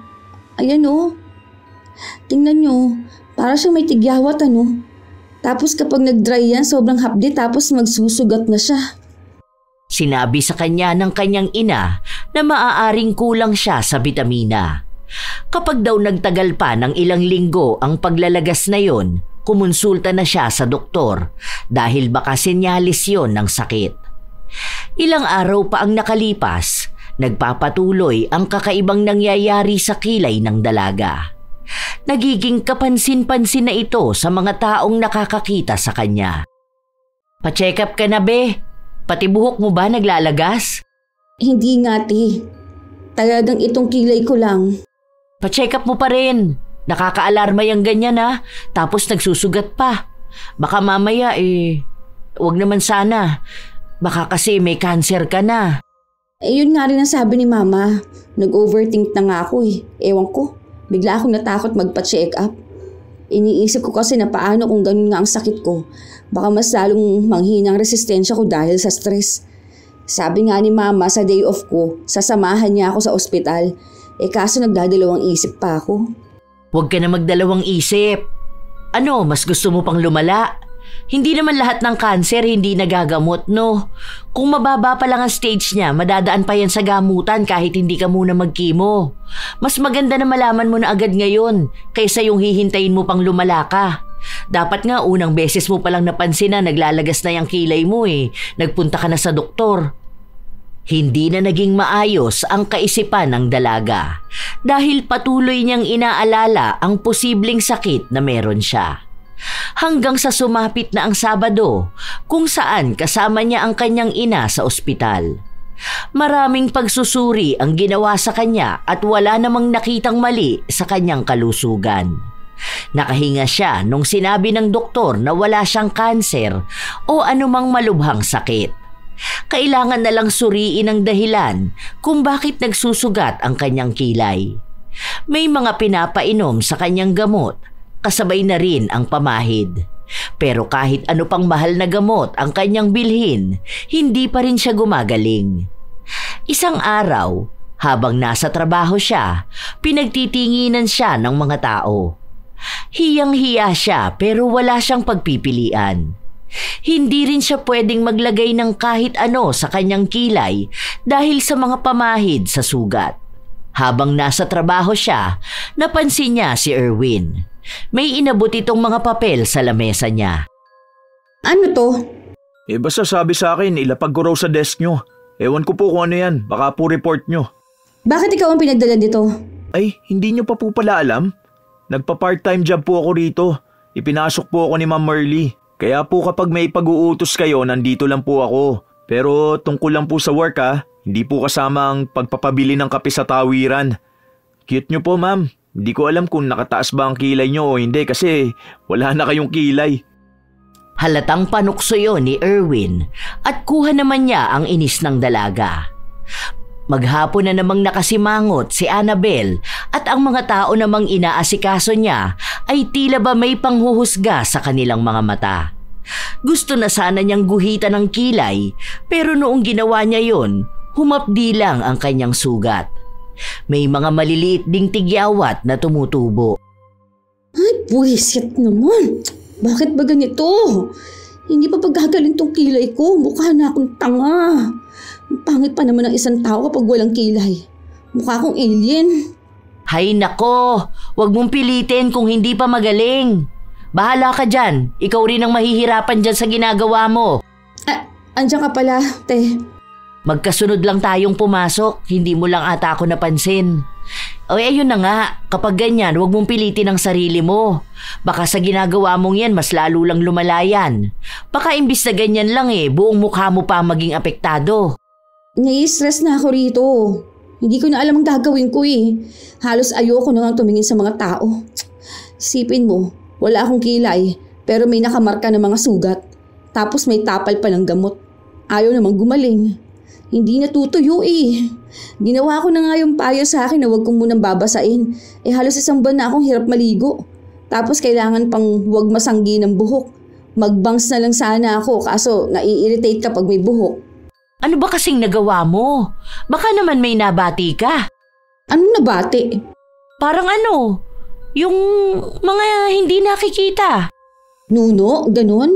Ayan oh. Tingnan nyo. Para siyang may tigyawat ano. Tapos kapag nagdry yan, sobrang hapdi tapos magsusugat na siya. Sinabi sa kanya ng kanyang ina na maaaring kulang siya sa bitamina. Kapag daw nagtagal pa ng ilang linggo ang paglalagas na yon, kumonsulta na siya sa doktor dahil baka senyalis yon ng sakit. Ilang araw pa ang nakalipas, nagpapatuloy ang kakaibang nangyayari sa kilay ng dalaga. Nagiging kapansin-pansin na ito sa mga taong nakakakita sa kanya. Pa-check up ka na be? Pati buhok mo ba naglalagas? Hindi nga te. Talagang itong kilay ko lang. Pa-check up mo pa rin. Nakakaalarma yung ganyan ha. Tapos nagsusugat pa. Baka mamaya wag naman sana. Baka kasi may cancer ka na. Yun nga rin ang sabi ni mama. Nag-overthink na nga ako Ewan ko. Bigla akong natakot magpa-check up. Iniisip ko kasi na paano kung ganun nga ang sakit ko. Baka mas lalong manghinang resistensya ko dahil sa stress. Sabi nga ni mama sa day off ko, sasamahan niya ako sa ospital. Kaso nagdadalawang isip pa ako. Huwag ka na magdalawang isip. Ano, mas gusto mo pang lumala? Hindi naman lahat ng kanser hindi nagagamot, no? Kung mababa pa lang ang stage niya, madadaan pa yan sa gamutan kahit hindi ka muna mag-chemo. Mas maganda na malaman mo na agad ngayon kaysa yung hihintayin mo pang lumala ka. Dapat nga unang beses mo palang napansin na naglalagas na yung kilay mo Nagpunta ka na sa doktor. Hindi na naging maayos ang kaisipan ng dalaga dahil patuloy niyang inaalala ang posibleng sakit na meron siya. Hanggang sa sumapit na ang Sabado kung saan kasama niya ang kanyang ina sa ospital. Maraming pagsusuri ang ginawa sa kanya at wala namang nakitang mali sa kanyang kalusugan. Nakahinga siya nung sinabi ng doktor na wala siyang kanser o anumang malubhang sakit. Kailangan na lang suriin ang dahilan kung bakit nagsusugat ang kanyang kilay. May mga pinapainom sa kanyang gamot, kasabay na rin ang pamahid. Pero kahit ano pang mahal na gamot ang kanyang bilhin, hindi pa rin siya gumagaling. Isang araw, habang nasa trabaho siya, pinagtitinginan siya ng mga tao. Hiyang-hiya siya pero wala siyang pagpipilian. Hindi rin siya pwedeng maglagay ng kahit ano sa kanyang kilay dahil sa mga pamahid sa sugat. Habang nasa trabaho siya, napansin niya si Erwin. May inabot itong mga papel sa lamesa niya. Ano to? Basta sabi sa akin, ilapag ko raw sa desk nyo. Ewan ko po kung ano yan, baka po report nyo. Bakit ikaw ang pinagdala dito? Ay, hindi nyo pa po pala alam? Nagpa-part-time job po ako rito. Ipinasok po ako ni Ma'am Merly. Kaya po kapag may pag-uutos kayo, nandito lang po ako. Pero tungkol lang po sa work hindi po kasama ang pagpapabili ng kape sa tawiran. Cute nyo po ma'am. Hindi ko alam kung nakataas ba ang kilay nyo o hindi kasi wala na kayong kilay. Halatang panukso yun ni Erwin at kuha naman niya ang inis ng dalaga. Maghapon na namang nakasimangot si Annabel at ang mga tao namang inaasikaso niya ay tila ba may panghuhusga sa kanilang mga mata. Gusto na sana niyang guhitan ng kilay pero noong ginawa niya yon, humapdi lang ang kanyang sugat. May mga maliliit ding tigyawat na tumutubo. Ay, buwisit naman. Bakit ba ganito? Hindi pa pagagaling tong kilay ko. Mukha na akong tanga. Ang pangit pa naman ng isang tao kapag walang kilay. Mukha akong alien. Hay nako, wag mong pilitin kung hindi pa magaling. Bahala ka dyan. Ikaw rin ang mahihirapan dyan sa ginagawa mo. Andiyan ka pala, te. Magkasunod lang tayong pumasok. Hindi mo lang ata ako napansin. Ayun na nga. Kapag ganyan, wag mong pilitin ang sarili mo. Baka sa ginagawa mong yan, mas lalo lang lumalayan. Baka imbis na ganyan lang buong mukha mo pa maging apektado. Nai-stress na ako rito. Hindi ko na alam ang gagawin ko Halos ayoko na nga tumingin sa mga tao. Isipin mo, wala akong kilay, pero may nakamarka ng mga sugat. Tapos may tapal pa ng gamot. Ayaw namang gumaling. Hindi natutuyo Ginawa ko na nga yung payo sa akin na huwag kong munang babasain. Halos isang buwan na akong hirap maligo. Tapos kailangan pang huwag masanggi ng buhok. Magbangs na lang sana ako kaso nai-irritate kapag may buhok. Ano ba kasing nagawa mo? Baka naman may nabati ka. Anong nabati? Parang ano? Yung mga hindi nakikita. Nuno? Ganon?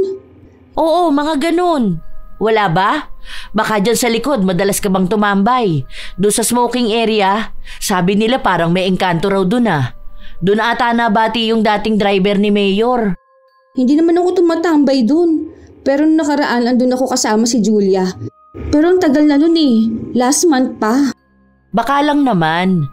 Oo, mga ganun. Wala ba? Baka dyan sa likod madalas ka bang tumambay? Doon sa smoking area, sabi nila parang may engkanto raw doon ah. Doon ata nabati yung dating driver ni Mayor. Hindi naman ako tumatambay dun. Pero nung nakaraan andun ako kasama si Julia. Pero ang tagal na nun eh. Last month pa. Baka lang naman.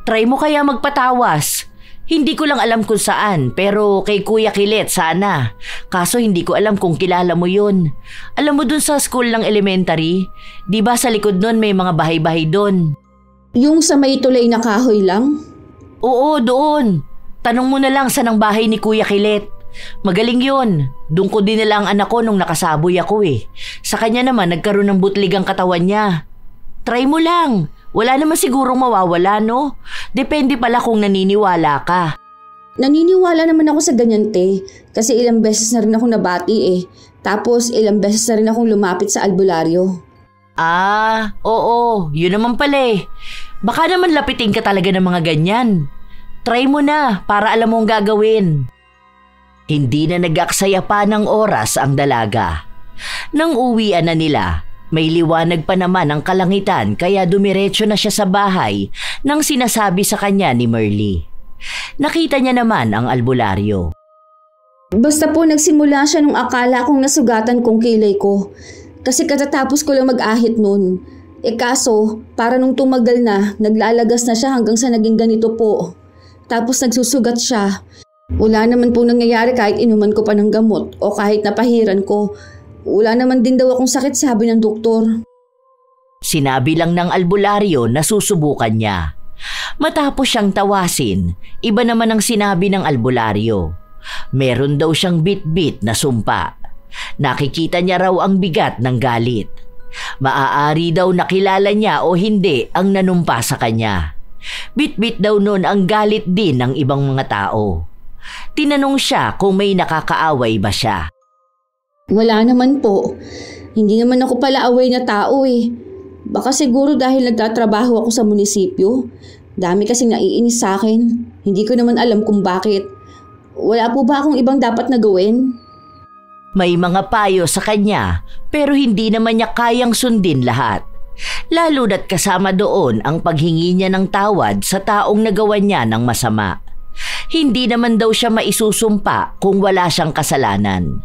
Try mo kaya magpatawas. Hindi ko lang alam kung saan, pero kay Kuya Kilet sana. Kaso hindi ko alam kung kilala mo yun. Alam mo dun sa school ng elementary, di ba sa likod nun may mga bahay-bahay dun? Yung sa may tulay na kahoy lang? Oo, doon. Tanong mo na lang saan ang bahay ni Kuya Kilet. Magaling yun. Doon ko dinala ang anak ko nung nakasaboy ako eh. Sa kanya naman nagkaroon ng butlig ang katawan niya. Try mo lang. Wala naman sigurong mawawala, no? Depende pala kung naniniwala ka. Naniniwala naman ako sa ganyan, te. Kasi ilang beses na rin ako nabati eh. Tapos ilang beses na rin akong lumapit sa albularyo. Ah, oo. Yun naman pala eh. Baka naman lapitin ka talaga ng mga ganyan. Try mo na para alam mo ang gagawin. Hindi na nag-aksaya pa ng oras ang dalaga. Nang uwian na nila, may liwanag pa naman ang kalangitan kaya dumiretso na siya sa bahay nang sinasabi sa kanya ni Merly. Nakita niya naman ang albularyo. Basta po nagsimula siya nung akala kong nasugatan kong kilay ko. Kasi katatapos ko lang mag-ahit nun. Kaso, para nung tumagal na, naglalagas na siya hanggang sa naging ganito po. Tapos nagsusugat siya. Wala naman po nangyayari kahit inuman ko pa ng gamot o kahit napahiran ko. Wala naman din daw akong sakit, sabi ng doktor. Sinabi lang ng albularyo na susubukan niya. Matapos siyang tawasin, iba naman ang sinabi ng albularyo. Meron daw siyang bit-bit na sumpa. Nakikita niya raw ang bigat ng galit. Maaari daw nakilala niya o hindi ang nanumpa sa kanya. Bit-bit daw nun ang galit din ng ibang mga tao. Tinanong siya kung may nakakaaway ba siya. Wala naman po. Hindi naman ako pala away na tao eh. Baka siguro dahil nagtatrabaho ako sa munisipyo. Dami kasing naiinis sa akin. Hindi ko naman alam kung bakit. Wala po ba akong ibang dapat na gawin? May mga payo sa kanya pero hindi naman niya kayang sundin lahat. Lalo na't kasama doon ang paghingi niya ng tawad sa taong nagawa niya ng masama. Hindi naman daw siya maisusumpa kung wala siyang kasalanan.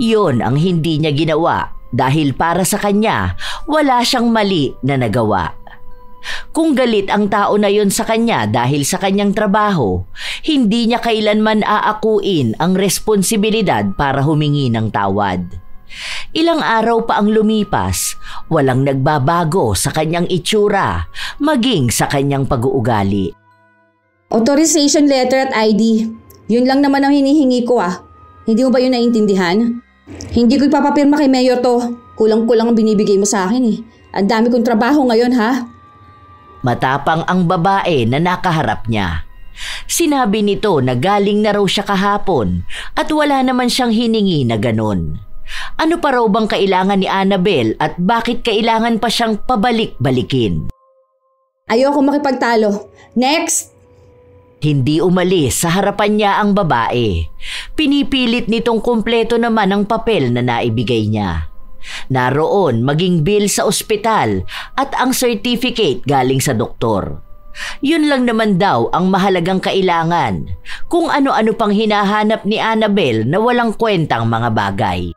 Yun ang hindi niya ginawa dahil para sa kanya wala siyang mali na nagawa. Kung galit ang tao na yun sa kanya dahil sa kanyang trabaho, hindi niya kailanman aakuin ang responsibilidad para humingi ng tawad. Ilang araw pa ang lumipas, walang nagbabago sa kanyang itsura, maging sa kanyang pag-uugali. Authorization letter at ID. Yun lang naman ang hinihingi ko ah. Hindi mo ba yun naiintindihan? Hindi ko ipapapirma kay Mayor to. Kulang-kulang ang binibigay mo sa akin eh. Ang dami kong trabaho ngayon ha. Matapang ang babae na nakaharap niya. Sinabi nito na galing na raw siya kahapon at wala naman siyang hiningi na ganon. Ano pa raw bang kailangan ni Annabel at bakit kailangan pa siyang pabalik-balikin? Ayoko makipagtalo. Next! Hindi umalis sa harapan niya ang babae. Pinipilit nitong kumpleto naman ang papel na naibigay niya. Naroon maging bill sa ospital at ang certificate galing sa doktor. Yun lang naman daw ang mahalagang kailangan. Kung ano-ano pang hinahanap ni Annabel na walang kwentang mga bagay.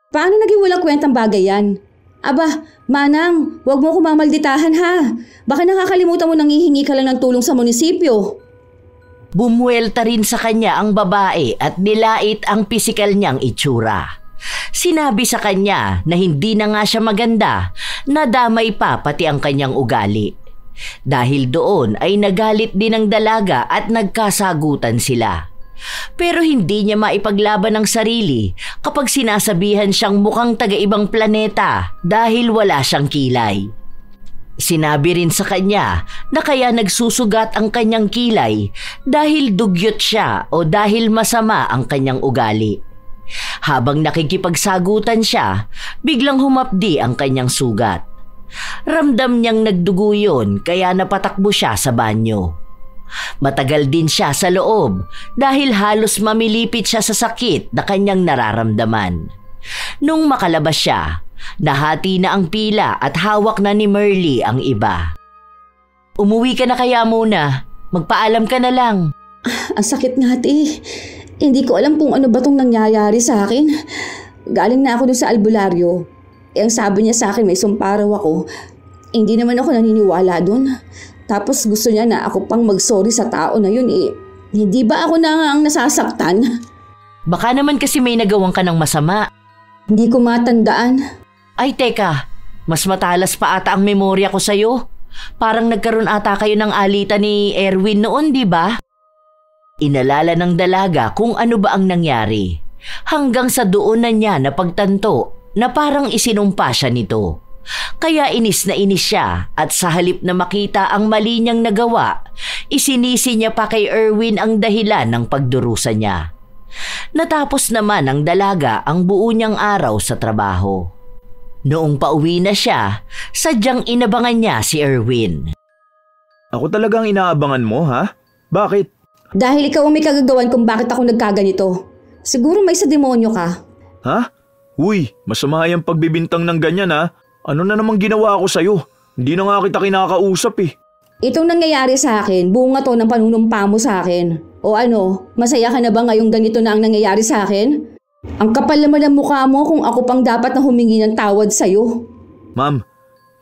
Paano naging walang kwentang bagay yan? Aba, Manang, huwag mo ko mamalditahan ha. Baka nakakalimutan mo nang hihingi ka lang ng tulong sa munisipyo. Bumuelta rin sa kanya ang babae at nilait ang pisikal niyang itsura. Sinabi sa kanya na hindi na nga siya maganda, nadamay pa pati ang kanyang ugali. Dahil doon ay nagalit din ang dalaga at nagkasagutan sila. Pero hindi niya maipaglaban ang sarili kapag sinasabihan siyang mukhang taga-ibang planeta dahil wala siyang kilay. Sinabi rin sa kanya na kaya nagsusugat ang kanyang kilay dahil dugyot siya o dahil masama ang kanyang ugali. Habang nakikipagsagutan siya, biglang humapdi ang kanyang sugat. Ramdam niyang nagdugo yun kaya napatakbo siya sa banyo. Matagal din siya sa loob dahil halos mamilipit siya sa sakit na kanyang nararamdaman. Nung makalabas siya, nahati na ang pila at hawak na ni Merly ang iba. Umuwi ka na kaya muna. Magpaalam ka na lang. Ang sakit nga, ate. Hindi ko alam kung ano ba tong nangyayari sa akin. Galing na ako dun sa albularyo. Ang sabi niya sa akin may sumpa raw ako. Hindi naman ako naniniwala dun. Tapos gusto niya na ako pang mag-sorry sa tao na yun eh. Hindi ba ako na nga ang nasasaktan? Baka naman kasi may nagawang ka ng masama. Hindi ko matandaan. Ay teka, mas matalas pa ata ang memorya ko sa'yo. Parang nagkaroon ata kayo ng alitan ni Erwin noon, di ba? Inalala ng dalaga kung ano ba ang nangyari. Hanggang sa doon na niya napagtanto na parang isinumpa siya nito. Kaya inis na inis siya at sa halip na makita ang mali niyang nagawa, isinisi niya pa kay Erwin ang dahilan ng pagdurusa niya. Natapos naman ng dalaga ang buo niyang araw sa trabaho. Noong pauwi na siya, sadyang inabangan niya si Erwin. Ako talagang inaabangan mo, ha? Bakit? Dahil ikaw ang may kagagawan kung bakit ako nagkaganito. Siguro may sa demonyo ka. Ha? Uy, masama yung pagbibintang ng ganyan, ha? Ano na namang ginawa ko sa'yo? Hindi na nga kita kinakausap eh. Itong nangyayari sa akin, bunga to ng panunumpa mo sa akin. O ano, masaya ka na ba ngayong ganito na ang nangyayari sa akin? Ang kapal naman ng mukha mo kung ako pang dapat na humingi ng tawad sa'yo. Ma'am,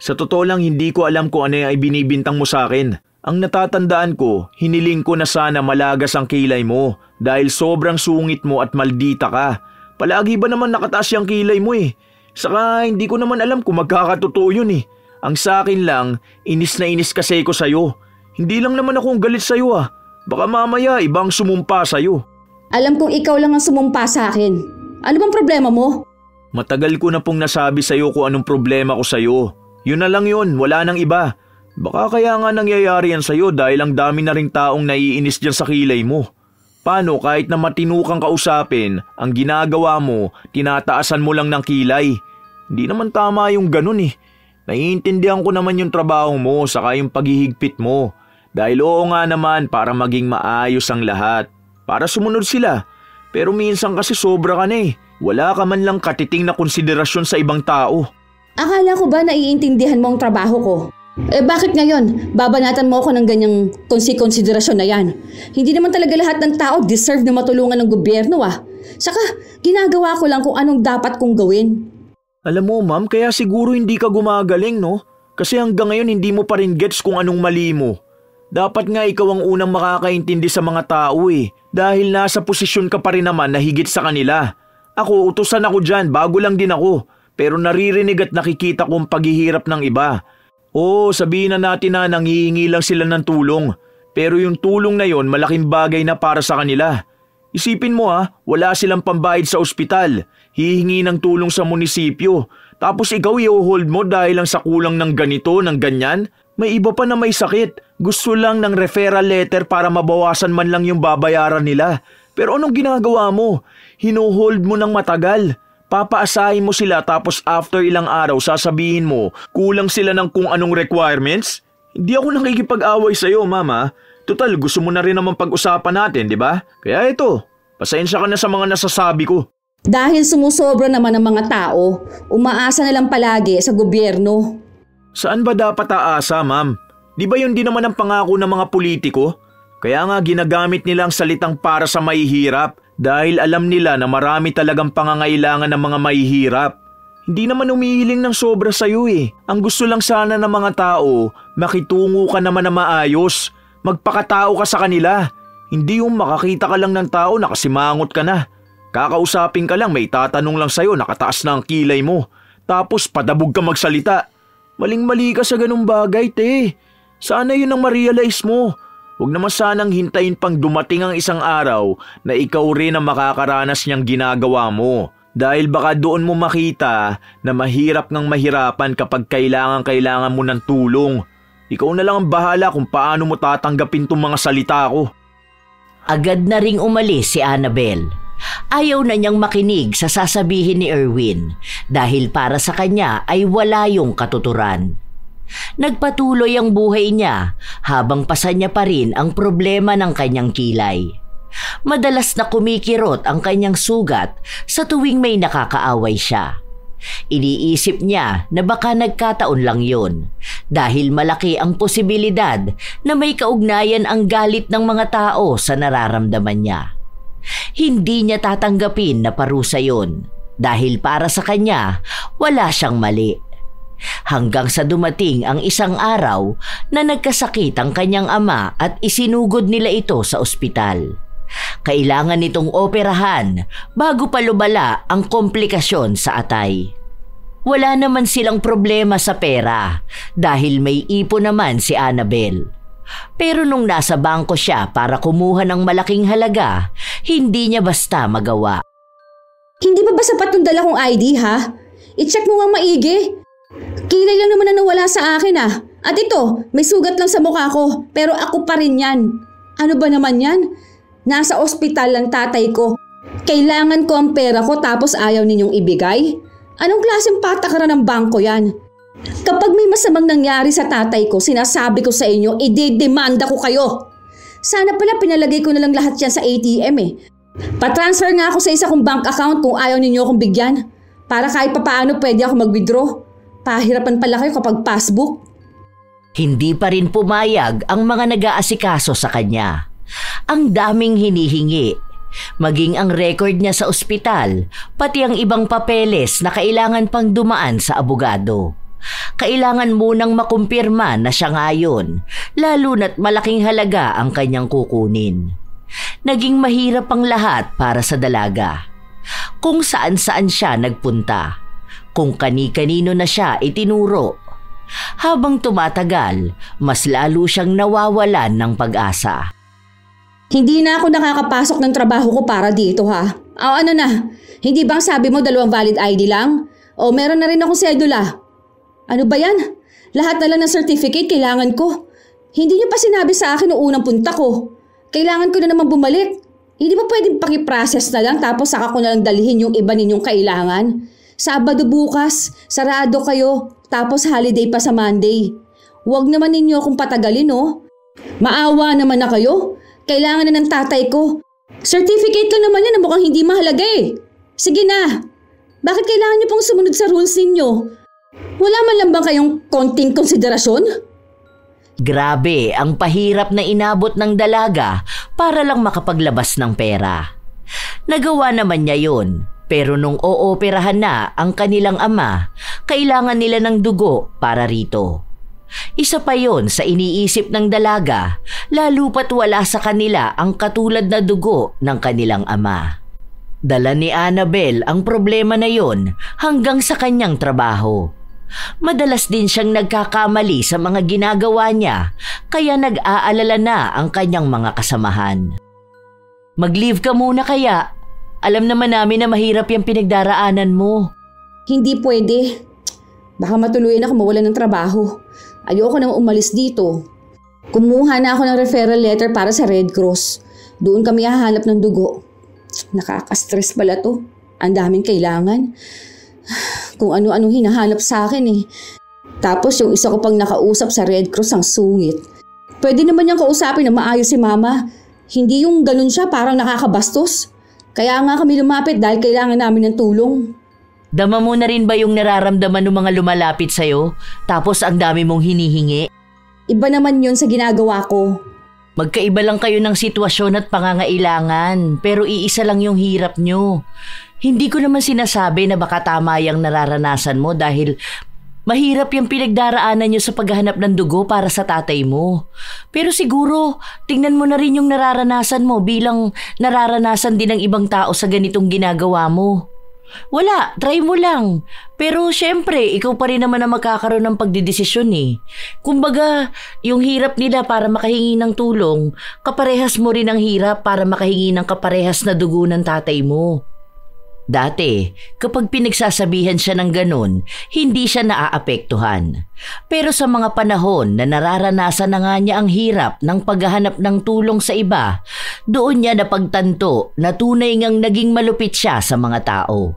sa totoo lang hindi ko alam kung ano yung ibinibintang mo sa akin. Ang natatandaan ko, hiniling ko na sana malagas ang kilay mo dahil sobrang sungit mo at maldita ka. Palagi ba naman nakataas yung kilay mo eh? Saka hindi ko naman alam kung magkakatotoo yun eh. Ang sa akin lang, inis na inis kasi ko sa'yo. Hindi lang naman akong galit sa'yo ah. Baka mamaya ibang sumumpa sa'yo. Alam kong ikaw lang ang sumumpa sa akin. Ano bang problema mo? Matagal ko na pong nasabi sa'yo kung anong problema ko sa'yo. Yun na lang yun, wala nang iba. Baka kaya nga nangyayari yan sa'yo dahil ang dami na ring taong naiinis dyan sa kilay mo. Paano kahit na matino kang kausapin, ang ginagawa mo, tinataasan mo lang ng kilay. Hindi naman tama yung ganun eh. Naiintindihan ko naman yung trabaho mo saka yung paghihigpit mo. Dahil oo nga naman para maging maayos ang lahat. Para sumunod sila. Pero minsan kasi sobra ka na eh. Wala ka man lang katiting na konsiderasyon sa ibang tao. Akala ko ba naiintindihan mo ang trabaho ko? Bakit ngayon? Babanatan mo ako ng ganyang konsiderasyon na yan. Hindi naman talaga lahat ng tao deserve na matulungan ng gobyerno ah. Saka ginagawa ko lang kung anong dapat kong gawin. Alam mo ma'am, kaya siguro hindi ka gumagaling no? Kasi hanggang ngayon hindi mo pa rin gets kung anong mali mo. Dapat nga ikaw ang unang makakaintindi sa mga tao eh. Dahil nasa posisyon ka pa rin naman na higit sa kanila. Ako, utusan ako dyan, bago lang din ako. Pero naririnig at nakikita kong paghihirap ng iba. Oo, sabihin na natin na nanghihingi lang sila ng tulong. Pero yung tulong na yon malaking bagay na para sa kanila. Isipin mo wala silang pambayad sa ospital. Hihingi ng tulong sa munisipyo. Tapos ikaw i-hold mo dahil lang sa kulang ng ganito, ng ganyan. May iba pa na may sakit. Gusto lang ng referral letter para mabawasan man lang yung babayaran nila. Pero anong ginagawa mo? Hino-hold mo ng matagal. Papaasahin mo sila tapos after ilang araw sasabihin mo kulang sila ng kung anong requirements? Hindi ako nakikipag-away sa'yo, mama. Total, gusto mo na rin naman pag-usapan natin, di ba? Kaya ito, pasensya ka na sa mga nasasabi ko. Dahil sumusobra naman ang mga tao, umaasa na lang palagi sa gobyerno. Saan ba dapat aasa, ma'am? Di ba yun din naman ang pangako ng mga politiko? Kaya nga ginagamit nila ang salitang para sa mahihirap dahil alam nila na marami talagang pangangailangan ng mga mahihirap. Hindi naman umihiling ng sobra sa'yo eh. Ang gusto lang sana ng mga tao, makitungo ka naman na maayos. Magpakatao ka sa kanila. Hindi yung makakita ka lang ng tao nakasimangot ka na. Kakausapin ka lang may tatanong lang sa'yo nakataas na ang kilay mo. Tapos padabog ka magsalita. Maling-mali ka sa ganung bagay, te. Sana yun ang ma-realize mo. Huwag naman sanang hintayin pang dumating ang isang araw na ikaw rin ang makakaranas niyang ginagawa mo. Dahil baka doon mo makita na mahirap ngang mahirapan kapag kailangan mo ng tulong. Ikaw na lang ang bahala kung paano mo tatanggapin tong mga salita ko. Agad na ring umalis si Annabel. Ayaw na niyang makinig sa sasabihin ni Erwin dahil para sa kanya ay wala yung katuturan. Nagpatuloy ang buhay niya habang pasan niya pa rin ang problema ng kanyang kilay. Madalas na kumikirot ang kanyang sugat sa tuwing may nakakaaway siya. Iniisip niya na baka nagkataon lang yun dahil malaki ang posibilidad na may kaugnayan ang galit ng mga tao sa nararamdaman niya. Hindi niya tatanggapin na parusa yun dahil para sa kanya wala siyang mali. Hanggang sa dumating ang isang araw na nagkasakit ang kanyang ama at isinugod nila ito sa ospital. Kailangan nitong operahan bago pa lumala ang komplikasyon sa atay. Wala naman silang problema sa pera dahil may ipon naman si Annabel. Pero nung nasa bangko siya para kumuha ng malaking halaga, hindi niya basta magawa. Hindi pa ba sapat yung dala kong ID ha? I-check mo nga maigi. Kilay lang naman na nawala sa akin ah. At ito, may sugat lang sa mukha ko pero ako pa rin yan. Ano ba naman yan? Nasa ospital ang tatay ko. Kailangan ko ang pera ko tapos ayaw ninyong ibigay? Anong klaseng patakaran ng bangko yan? Kapag may masamang nangyari sa tatay ko, sinasabi ko sa inyo, idedemanda ko kayo. Sana pala pinalagay ko na lang lahat yan sa ATM eh. Pa-transfer nga ako sa isa kong bank account kung ayaw ninyo akong bigyan. Para kahit papaano pwede ako mag-withdraw. Pahirapan pala kayo kapag passbook. Hindi pa rin pumayag ang mga nag-aasikaso sa kanya. Ang daming hinihingi. Maging ang record niya sa ospital, pati ang ibang papeles na kailangan pang dumaan sa abogado. Kailangan munang makumpirma na siya ngayon, lalo na't malaking halaga ang kanyang kukunin. Naging mahirap ang lahat para sa dalaga. Kung saan-saan siya nagpunta, kung kani-kanino na siya itinuro. Habang tumatagal, mas lalo siyang nawawalan ng pag-asa. Hindi na ako nakakapasok ng trabaho ko para dito ha. O ano na, hindi bang sabi mo 2 valid ID lang? O meron na rin akong sedula? Ano ba yan? Lahat na lang ng certificate kailangan ko. Hindi niyo pa sinabi sa akin noong unang punta ko. Kailangan ko na naman bumalik. Hindi ba pwedeng pakiprocess na lang tapos saka ko na lang dalhin yung iba ninyong kailangan? Sabado bukas, sarado kayo, tapos holiday pa sa Monday. Huwag naman ninyo akong patagalin no? Maawa naman na kayo. Kailangan na ng tatay ko. Certificate lang naman yan na mukhang hindi mahalaga eh. Sige na. Bakit kailangan niyo pong sumunod sa rules ninyo? Wala man lang bang kayong konting konsiderasyon? Grabe ang pahirap na inabot ng dalaga para lang makapaglabas ng pera. Nagawa naman niya yun, pero nung ooperahan na ang kanilang ama, kailangan nila ng dugo para rito. Isa pa yon sa iniisip ng dalaga, lalo pat wala sa kanila ang katulad na dugo ng kanilang ama. Dala ni Annabel ang problema na yon hanggang sa kanyang trabaho. Madalas din siyang nagkakamali sa mga ginagawa niya, kaya nag-aalala na ang kanyang mga kasamahan. Mag-leave ka muna kaya. Alam naman namin na mahirap yung pinagdaraanan mo. Hindi pwede. Baka matuluyan ako mawalan ng trabaho. Ayoko nang umalis dito. Kumuha na ako ng referral letter para sa Red Cross. Doon kami hahanap ng dugo. Nakaka-stress pala to. Ang daming kailangan. Kung ano-ano hinahanap sa akin eh. Tapos yung isa ko pang nakausap sa Red Cross ang sungit. Pwede naman niyang kausapin na maayos si mama. Hindi yung ganun siya parang nakakabastos. Kaya nga kami lumapit dahil kailangan namin ng tulong. Dama mo na rin ba yung nararamdaman ng mga lumalapit sa'yo? Tapos ang dami mong hinihingi? Iba naman yun sa ginagawa ko. Magkaiba lang kayo ng sitwasyon at pangangailangan, pero iisa lang yung hirap nyo. Hindi ko naman sinasabi na baka tama yung nararanasan mo dahil mahirap yung pinagdaraanan nyo sa paghahanap ng dugo para sa tatay mo. Pero siguro, tingnan mo na rin yung nararanasan mo bilang nararanasan din ng ibang tao sa ganitong ginagawa mo. Wala, try mo lang. Pero syempre, ikaw pa rin naman ang magkakaroon ng pagdidesisyon eh. Kumbaga, yung hirap nila para makahingi ng tulong, kaparehas mo rin ang hirap para makahingi ng kaparehas na dugo ng tatay mo. Dati, kapag pinagsasabihan siya ng ganun, hindi siya naaapektuhan. Pero sa mga panahon na nararanasan na nga niya ang hirap ng paghahanap ng tulong sa iba, doon niya napagtanto na tunay ngang naging malupit siya sa mga tao.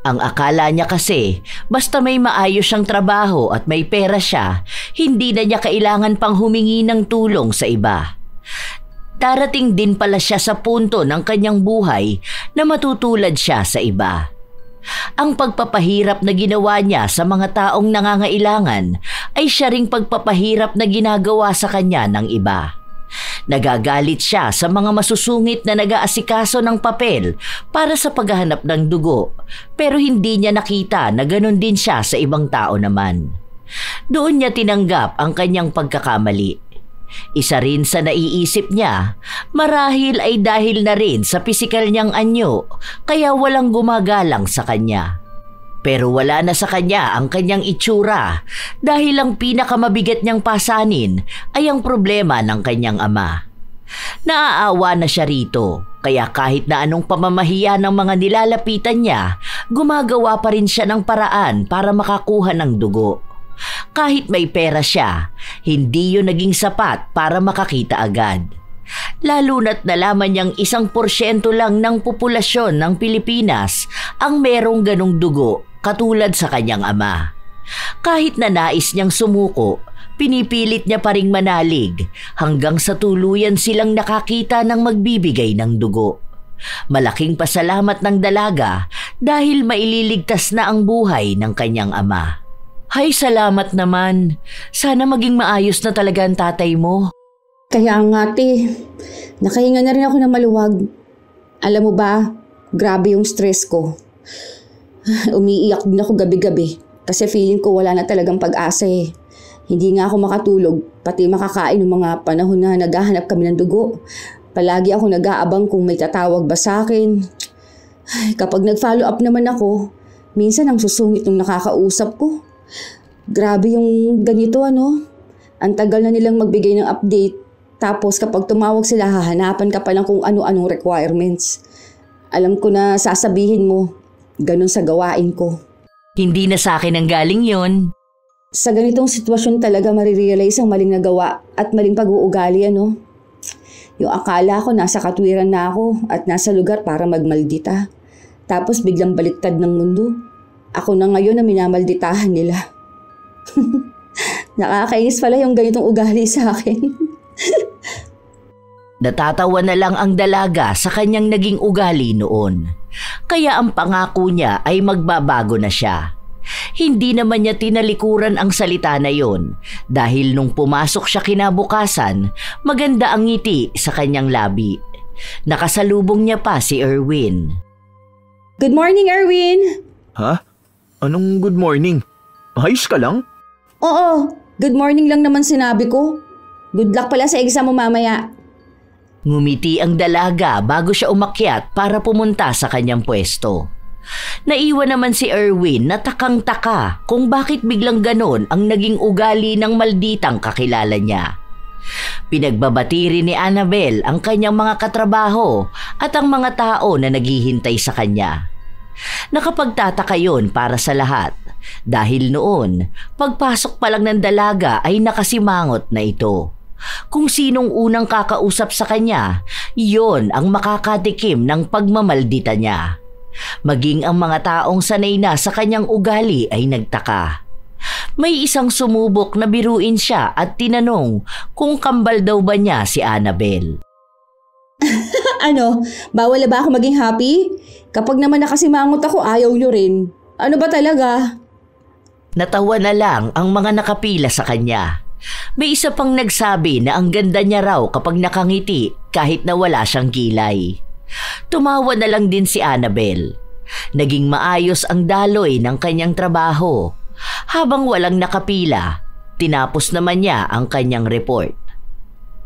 Ang akala niya kasi, basta may maayos siyang trabaho at may pera siya, hindi na niya kailangan pang humingi ng tulong sa iba. Darating din pala siya sa punto ng kanyang buhay na matutulad siya sa iba. Ang pagpapahirap na ginawa niya sa mga taong nangangailangan ay siya ring pagpapahirap na ginagawa sa kanya ng iba. Nagagalit siya sa mga masusungit na nag-aasikaso ng papel para sa paghahanap ng dugo, pero hindi niya nakita na ganun din siya sa ibang tao naman. Doon niya tinanggap ang kanyang pagkakamali. Isa rin sa naiisip niya, marahil ay dahil na rin sa pisikal niyang anyo, kaya walang gumagalang sa kanya. Pero wala na sa kanya ang kanyang itsura dahil ang pinakamabigat niyang pasanin ay ang problema ng kanyang ama. Naaawa na siya rito, kaya kahit na anong pamamahiya ng mga nilalapitan niya, gumagawa pa rin siya ng paraan para makakuha ng dugo. Kahit may pera siya, hindi yun naging sapat para makakita agad. Lalo na't nalaman niyang 1% lang ng populasyon ng Pilipinas ang merong ganong dugo katulad sa kanyang ama. Kahit na nais niyang sumuko, pinipilit niya pa ring manalig hanggang sa tuluyan silang nakakita ng magbibigay ng dugo. Malaking pasalamat ng dalaga dahil maililigtas na ang buhay ng kanyang ama. Hay, salamat naman. Sana maging maayos na talaga ang tatay mo. Kaya nga, te. Nakahinga na rin ako ng maluwag. Alam mo ba, grabe yung stress ko. Umiiyak din ako gabi-gabi kasi feeling ko wala na talagang pag-asa eh. Hindi nga ako makatulog, pati makakain ng mga panahon na naghahanap kami ng dugo. Palagi ako nag-aabang kung may tatawag ba sa akin. Ay, kapag nag-follow up naman ako, minsan ang susungit ng nakakausap ko. Grabe yung ganito ano. Ang tagal na nilang magbigay ng update. Tapos kapag tumawag sila, hahanapan ka pa lang kung ano-anong requirements. Alam ko na sasabihin mo, ganun sa gawain ko. Hindi na sa akin ang galing yon. Sa ganitong sitwasyon talaga marirealize ang maling nagawa at maling pag-uugali ano. Yung akala ko nasa katwiran na ako at nasa lugar para magmaldita. Tapos biglang baliktad ng mundo. Ako na ngayon na minamalditahan nila. Nakakainis pala yung ganitong ugali sa akin. Natatawa na lang ang dalaga sa kanyang naging ugali noon. Kaya ang pangako niya ay magbabago na siya. Hindi naman niya tinalikuran ang salita na yon dahil nung pumasok siya kinabukasan, maganda ang ngiti sa kanyang labi. Nakasalubong niya pa si Erwin. Good morning, Erwin! Ha? Anong good morning? Ayos ka lang? Oo, good morning lang naman sinabi ko. Good luck pala sa exam mo mamaya. Ngumiti ang dalaga bago siya umakyat para pumunta sa kanyang pwesto. Naiwan naman si Erwin na takang-taka kung bakit biglang ganon ang naging ugali ng malditang kakilala niya. Pinagbabati rin ni Annabel ang kanyang mga katrabaho at ang mga tao na naghihintay sa kanya. Nakapagtataka yun para sa lahat dahil noon, pagpasok pa lang ng dalaga ay nakasimangot na ito. Kung sinong unang kakausap sa kanya, yon ang makakatikim ng pagmamaldita niya. Maging ang mga taong sanay na sa kanyang ugali ay nagtaka. May isang sumubok na biruin siya at tinanong kung kambal daw ba niya si Annabel. Ano, bawal na ba ako maging happy? Kapag naman nakasimangot ako, ayaw nyo rin. Ano ba talaga? Natawa na lang ang mga nakapila sa kanya. May isa pang nagsabi na ang ganda niya raw kapag nakangiti kahit na wala siyang kilay. Tumawa na lang din si Annabel. Naging maayos ang daloy ng kanyang trabaho. Habang walang nakapila, tinapos naman niya ang kanyang report.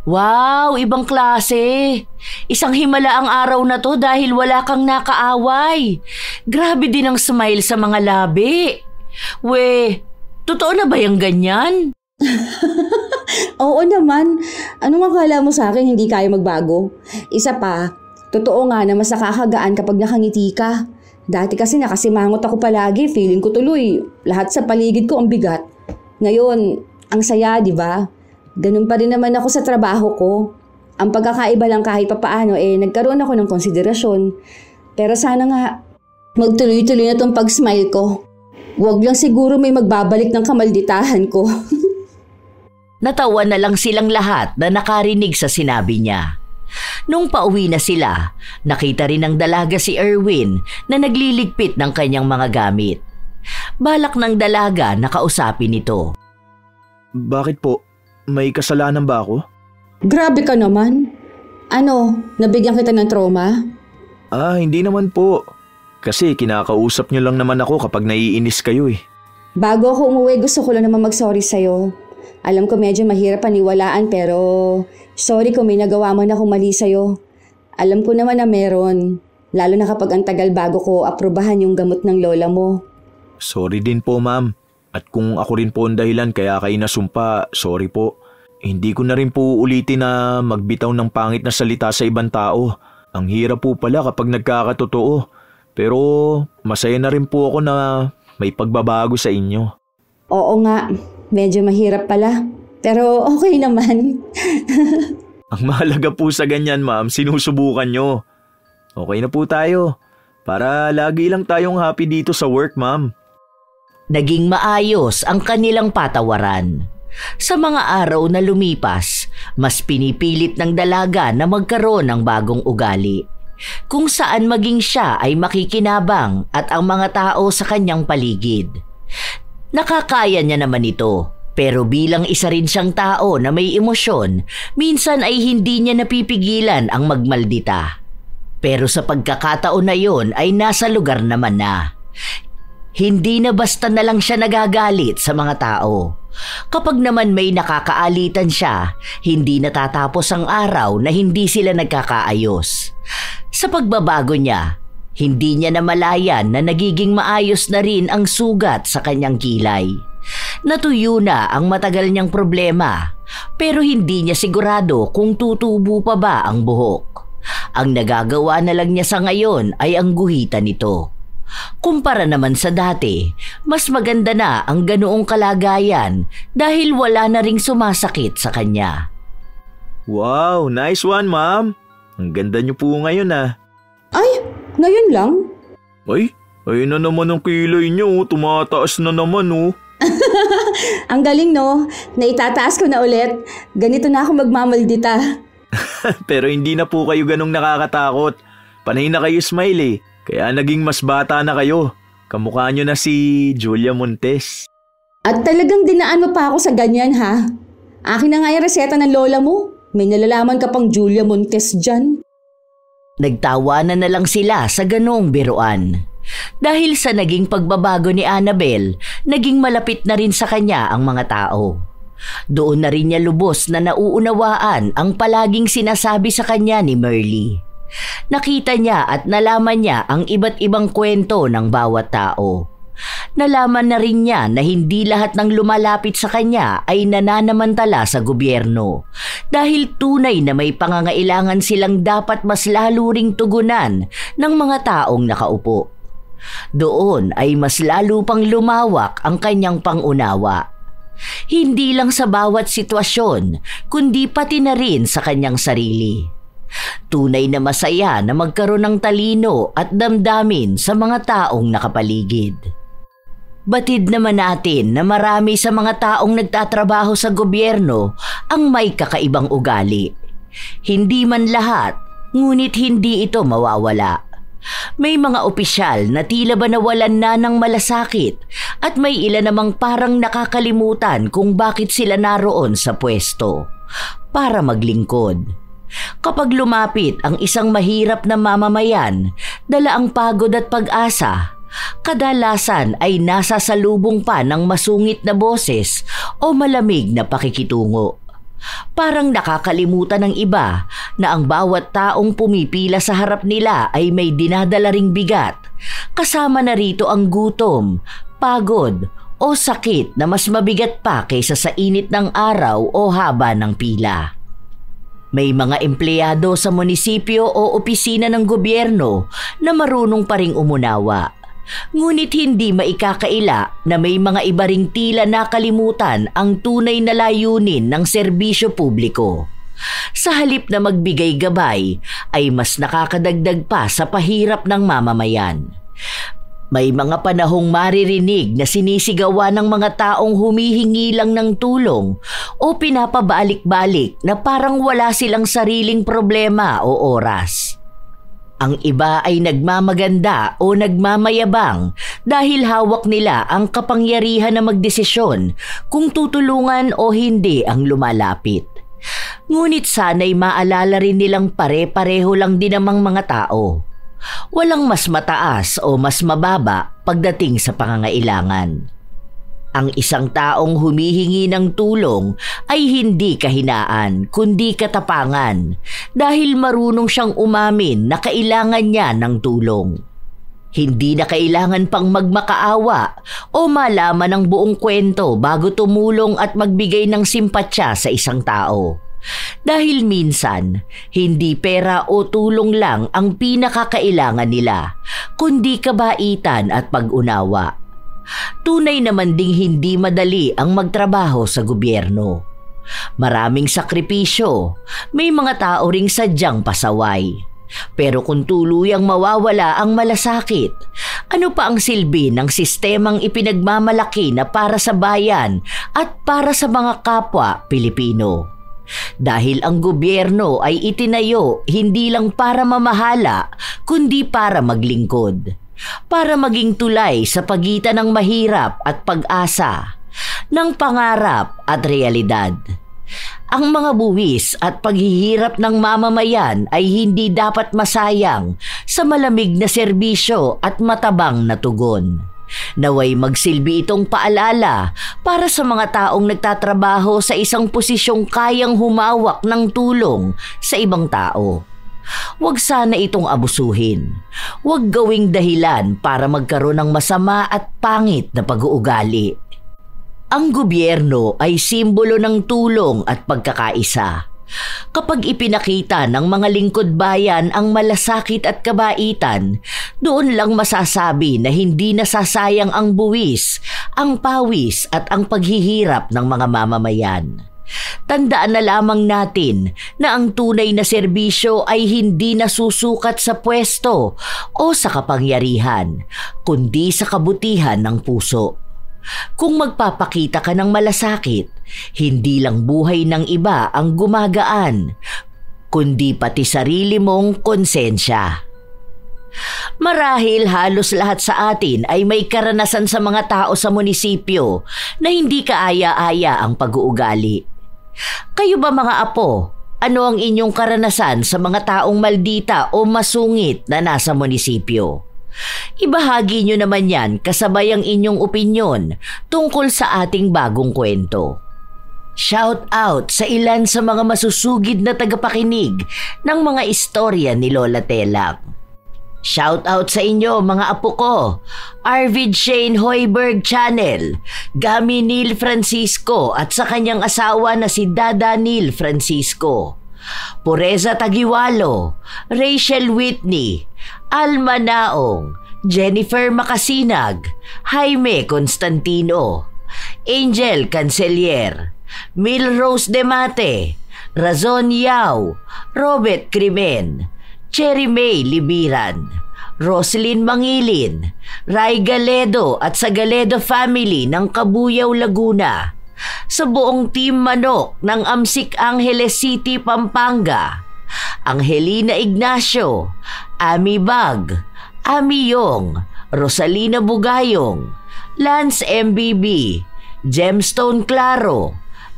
Wow, ibang klase. Isang himala ang araw na to dahil wala kang nakaaway. Grabe din ang smile sa mga labi. We, totoo na ba yung ganyan? Oo naman. Anong akala mo sa akin hindi kaya magbago? Isa pa, totoo nga na mas nakakagaan kapag nakangiti ka. Dati kasi nakasimangot ako palagi, feeling ko tuloy. Lahat sa paligid ko ang bigat. Ngayon, ang saya, di ba? Ganun pa rin naman ako sa trabaho ko. Ang pagkakaiba lang kahit papaano, nagkaroon ako ng konsiderasyon. Pero sana nga, magtuloy-tuloy na tong pag-smile ko. Huwag lang siguro may magbabalik ng kamalditahan ko. Natawa na lang silang lahat na nakarinig sa sinabi niya. Nung pauwi na sila, nakita rin ng dalaga si Erwin na nagliligpit ng kanyang mga gamit. Balak ng dalaga na kausapin ito. Bakit po? May kasalanan ba ako? Grabe ka naman. Ano, nabigyan kita ng trauma? Hindi naman po. Kasi kinakausap niyo lang naman ako kapag naiinis kayo eh. Bago ako umuwi, gusto ko lang naman mag-sorry sa'yo. Alam ko medyo mahirap paniwalaan pero sorry kung may nagawa man akong mali sa'yo. Alam ko naman na meron, lalo na kapag ang tagal bago ko aprobahan yung gamot ng lola mo. Sorry din po, ma'am. At kung ako rin po ang dahilan kaya kayo nasumpa, sorry po. Hindi ko na rin po ulitin na magbitaw ng pangit na salita sa ibang tao. Ang hirap po pala kapag nagkakatotoo. Pero masaya na rin po ako na may pagbabago sa inyo. Oo nga, medyo mahirap pala. Pero okay naman. Ang mahalaga po sa ganyan, ma'am, sinusubukan nyo. Okay na po tayo. Para lagi lang tayong happy dito sa work, ma'am. Naging maayos ang kanilang patawaran. Sa mga araw na lumipas, mas pinipilit ng dalaga na magkaroon ng bagong ugali. Kung saan maging siya ay makikinabang at ang mga tao sa kanyang paligid. Nakakaya niya naman ito, pero bilang isa rin siyang tao na may emosyon, minsan ay hindi niya napipigilan ang magmaldita. Pero sa pagkakataon na yon ay nasa lugar naman na. Hindi na basta na lang siya nagagalit sa mga tao. Kapag naman may nakakaalitan siya, hindi natatapos ang araw na hindi sila nagkakaayos. Sa pagbabago niya, hindi niya namalayan na nagiging maayos na rin ang sugat sa kanyang kilay. Natuyo na ang matagal niyang problema, pero hindi niya sigurado kung tutubo pa ba ang buhok. Ang nagagawa na lang niya sa ngayon ay ang guhitan nito. Kumpara naman sa dati, mas maganda na ang ganoong kalagayan dahil wala na ring sumasakit sa kanya. Wow, nice one, ma'am. Ang ganda niyo po ngayon ah. Ay, ngayon lang? Ay na naman ang kilay niyo. Tumataas na naman oh. Ang galing no, naitataas ko na ulit. Ganito na ako magmamaldita. Pero hindi na po kayo ganong nakakatakot. Panay na kayo smile eh. Kaya naging mas bata na kayo. Kamukha nyo na si Julia Montes. At talagang dinaan mo pa ako sa ganyan ha? Akin na nga yung reseta ng lola mo. May nalalaman ka pang Julia Montes dyan. Nagtawanan na lang sila sa ganoong biruan. Dahil sa naging pagbabago ni Annabel, naging malapit na rin sa kanya ang mga tao. Doon na rin niya lubos na nauunawaan ang palaging sinasabi sa kanya ni Merly. Nakita niya at nalaman niya ang iba't ibang kwento ng bawat tao. Nalaman na rin niya na hindi lahat ng lumalapit sa kanya ay nananamantala sa gobyerno dahil tunay na may pangangailangan silang dapat mas lalo ring tugunan ng mga taong nakaupo. Doon ay mas lalo pang lumawak ang kanyang pangunawa. Hindi lang sa bawat sitwasyon, kundi pati na rin sa kanyang sarili. Tunay na masaya na magkaroon ng talino at damdamin sa mga taong nakapaligid. Batid naman natin na marami sa mga taong nagtatrabaho sa gobyerno ang may kakaibang ugali. Hindi man lahat, ngunit hindi ito mawawala. May mga opisyal na tila ba nawalan na ng malasakit at may ilan namang parang nakakalimutan kung bakit sila naroon sa pwesto, para maglingkod. Kapag lumapit ang isang mahirap na mamamayan, dala ang pagod at pag-asa, kadalasan ay nasasalubong pa ng masungit na boses o malamig na pakikitungo. Parang nakakalimutan ng iba na ang bawat taong pumipila sa harap nila ay may dinadala ring bigat, kasama na rito ang gutom, pagod o sakit na mas mabigat pa kaysa sa init ng araw o haba ng pila. May mga empleyado sa munisipyo o opisina ng gobyerno na marunong pa ring umunawa. Ngunit hindi maikakaila na may mga iba ring tila nakalimutan ang tunay na layunin ng serbisyo publiko. Sa halip na magbigay gabay, ay mas nakakadagdag pa sa pahirap ng mamamayan. May mga panahong maririnig na sinisigawan ng mga taong humihingi lang ng tulong o pinapabalik-balik na parang wala silang sariling problema o oras. Ang iba ay nagmamaganda o nagmamayabang dahil hawak nila ang kapangyarihan na magdesisyon kung tutulungan o hindi ang lumalapit. Ngunit sana'y maalala rin nilang pare-pareho lang din namang mga tao. Walang mas mataas o mas mababa pagdating sa pangangailangan. Ang isang taong humihingi ng tulong ay hindi kahinaan kundi katapangan dahil marunong siyang umamin na kailangan niya ng tulong. Hindi na kailangan pang magmakaawa o malaman ang buong kwento bago tumulong at magbigay ng simpatsya sa isang tao. Dahil minsan, hindi pera o tulong lang ang pinakakailangan nila, kundi kabaitan at pag-unawa. Tunay naman ding hindi madali ang magtrabaho sa gobyerno. Maraming sakripisyo, may mga tao ring sadyang pasaway. Pero kung tuluyang mawawala ang malasakit, ano pa ang silbi ng sistemang ipinagmamalaki na para sa bayan at para sa mga kapwa Pilipino? Dahil ang gobyerno ay itinayo hindi lang para mamahala, kundi para maglingkod. Para maging tulay sa pagitan ng mahirap at pag-asa, ng pangarap at realidad. Ang mga buwis at paghihirap ng mamamayan ay hindi dapat masayang sa malamig na serbisyo at matabang na tugon. Naway magsilbi itong paalala para sa mga taong nagtatrabaho sa isang posisyong kayang humawak ng tulong sa ibang tao. Huwag sana itong abusuhin. Huwag gawing dahilan para magkaroon ng masama at pangit na pag-uugali. Ang gobyerno ay simbolo ng tulong at pagkakaisa. Kapag ipinakita ng mga lingkod bayan ang malasakit at kabaitan, doon lang masasabi na hindi nasasayang ang buwis, ang pawis at ang paghihirap ng mga mamamayan. Tandaan na lamang natin na ang tunay na serbisyo ay hindi nasusukat sa pwesto o sa kapangyarihan, kundi sa kabutihan ng puso. Kung magpapakita ka ng malasakit, hindi lang buhay ng iba ang gumagaan, kundi pati sarili mong konsensya. Marahil halos lahat sa atin ay may karanasan sa mga tao sa munisipyo na hindi kaaya-aya ang pag-uugali. Kayo ba mga apo, ano ang inyong karanasan sa mga taong maldita o masungit na nasa munisipyo? Ibahagi nyo naman yan kasabay ang inyong opinyon tungkol sa ating bagong kwento. Shout out sa ilan sa mga masusugid na tagapakinig ng mga istorya ni Lola Telak. Shout out sa inyo mga apo ko, Arvid Shane Hoiberg Channel, Gami Neil Francisco at sa kanyang asawa na si Dada Neil Francisco, Pureza Tagiwalo, Rachel Whitney, Alma Naong, Jennifer Makasinag, Jaime Constantino, Angel Cancelier, Milrose Demate, Razon Yao, Robert Crimen, Cherry May Libiran, Roslyn Mangilin, Ray Galedo at sa Galedo family ng Kabuyaw, Laguna, sa buong Team Manok ng Amsik Angeles City, Pampanga, Angelina Ignacio, Ami Bag, Ami Yong, Rosalina Bugayong, Lance MBB, Gemstone Claro,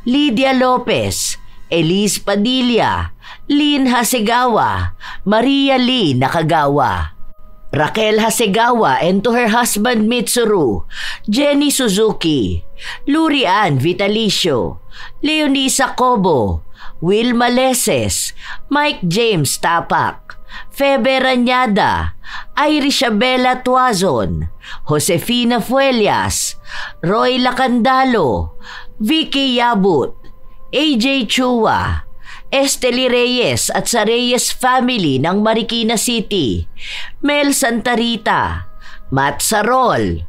Lydia Lopez, Elise Padilla, Lynn Hasegawa, Maria Lee Nakagawa, Raquel Hasegawa and to her husband Mitsuru, Jenny Suzuki, Lurian Vitalicio, Leonisa Cobo, Wilma Leses, Mike James Tapak, Febe Ranyada, Irisabela Tuazon, Josefina Fuelias, Roy Lacandalo, Vicky Yabut, AJ Chua, Esteli Reyes at sa Reyes family ng Marikina City, Mel Santa Rita, Matt Sarol,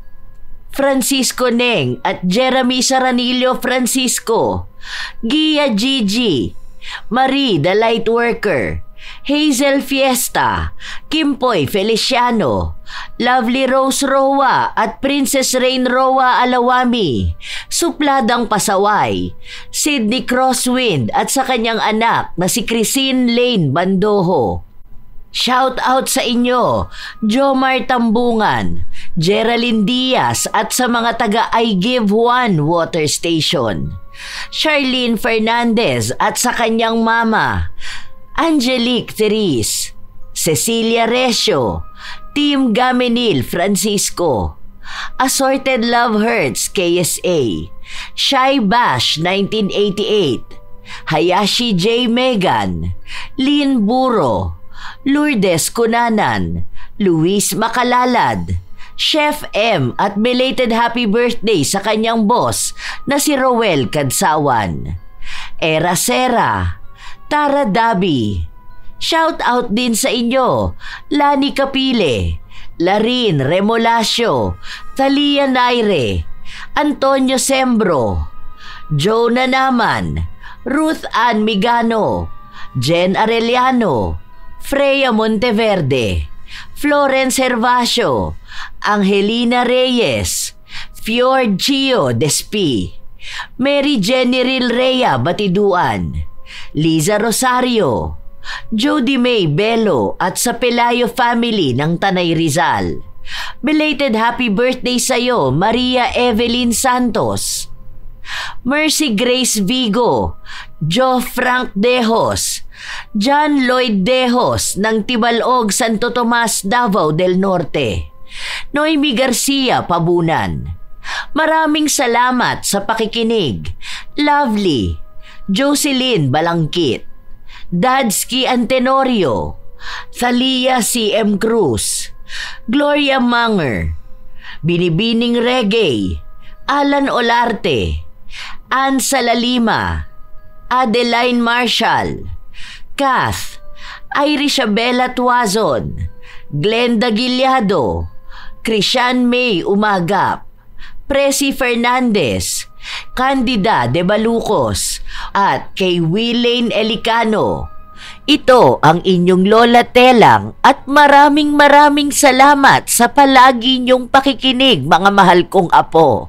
Francisco Neng at Jeremy Saranillo Francisco, Gia Gigi, Marie the Light Worker, Hazel Fiesta, Kimpoy Feliciano, Lovely Rose Roa at Princess Rain Roa Alawami, Supladang Pasaway, Sydney Crosswind at sa kanyang anak na si Christine Lane Bandoho. Shout out sa inyo, Jomar Tambungan, Geraldine Diaz at sa mga taga I Give One Water Station, Charlene Fernandez at sa kanyang mama, Angelique Therese, Cecilia Recio, Team Gaminil Francisco, Assorted Love Hurts KSA, Shy Bash 1988, Hayashi J. Megan, Lynn Buro, Lourdes Kunanan, Luis Makalalad, Chef M at belated happy birthday sa kanyang boss na si Roel Kadsawan, Era Sera, Tara Dabi. Shout out din sa inyo, Lani Capile, Larin Remolacio, Thalia Naire, Antonio Sembro, Jonah Naman, Ruth Ann Migano, Jen Arellano, Freya Monteverde, Florence Hervasio, Angelina Reyes, Fjord Chio Despi, Mary Jenny Rilrea Batiduan, Liza Rosario, Jody May Bello at sa Pelayo family ng Tanay Rizal. Belated happy birthday sa'yo, Maria Evelyn Santos, Mercy Grace Vigo, Joe Frank Dejos, John Lloyd Dejos ng Tibalog, Santo Tomas, Davao del Norte, Noemi Garcia Pabunan. Maraming salamat sa pakikinig. Lovely, Jocelyn Balangkit, Dadsky Antenorio, Thalia C.M. Cruz, Gloria Manger, Binibining Reggae, Alan Olarte, Ann Salalima, Adeline Marshall, Kath, Irish Abela Tuazon, Glenda Gilyado, Christian May Umagap, Presi Fernandez, Candida de Balucos at kay Willaine Elicano. Ito ang inyong Lola Telang at maraming salamat sa palagi niyong pakikinig, mga mahal kong apo.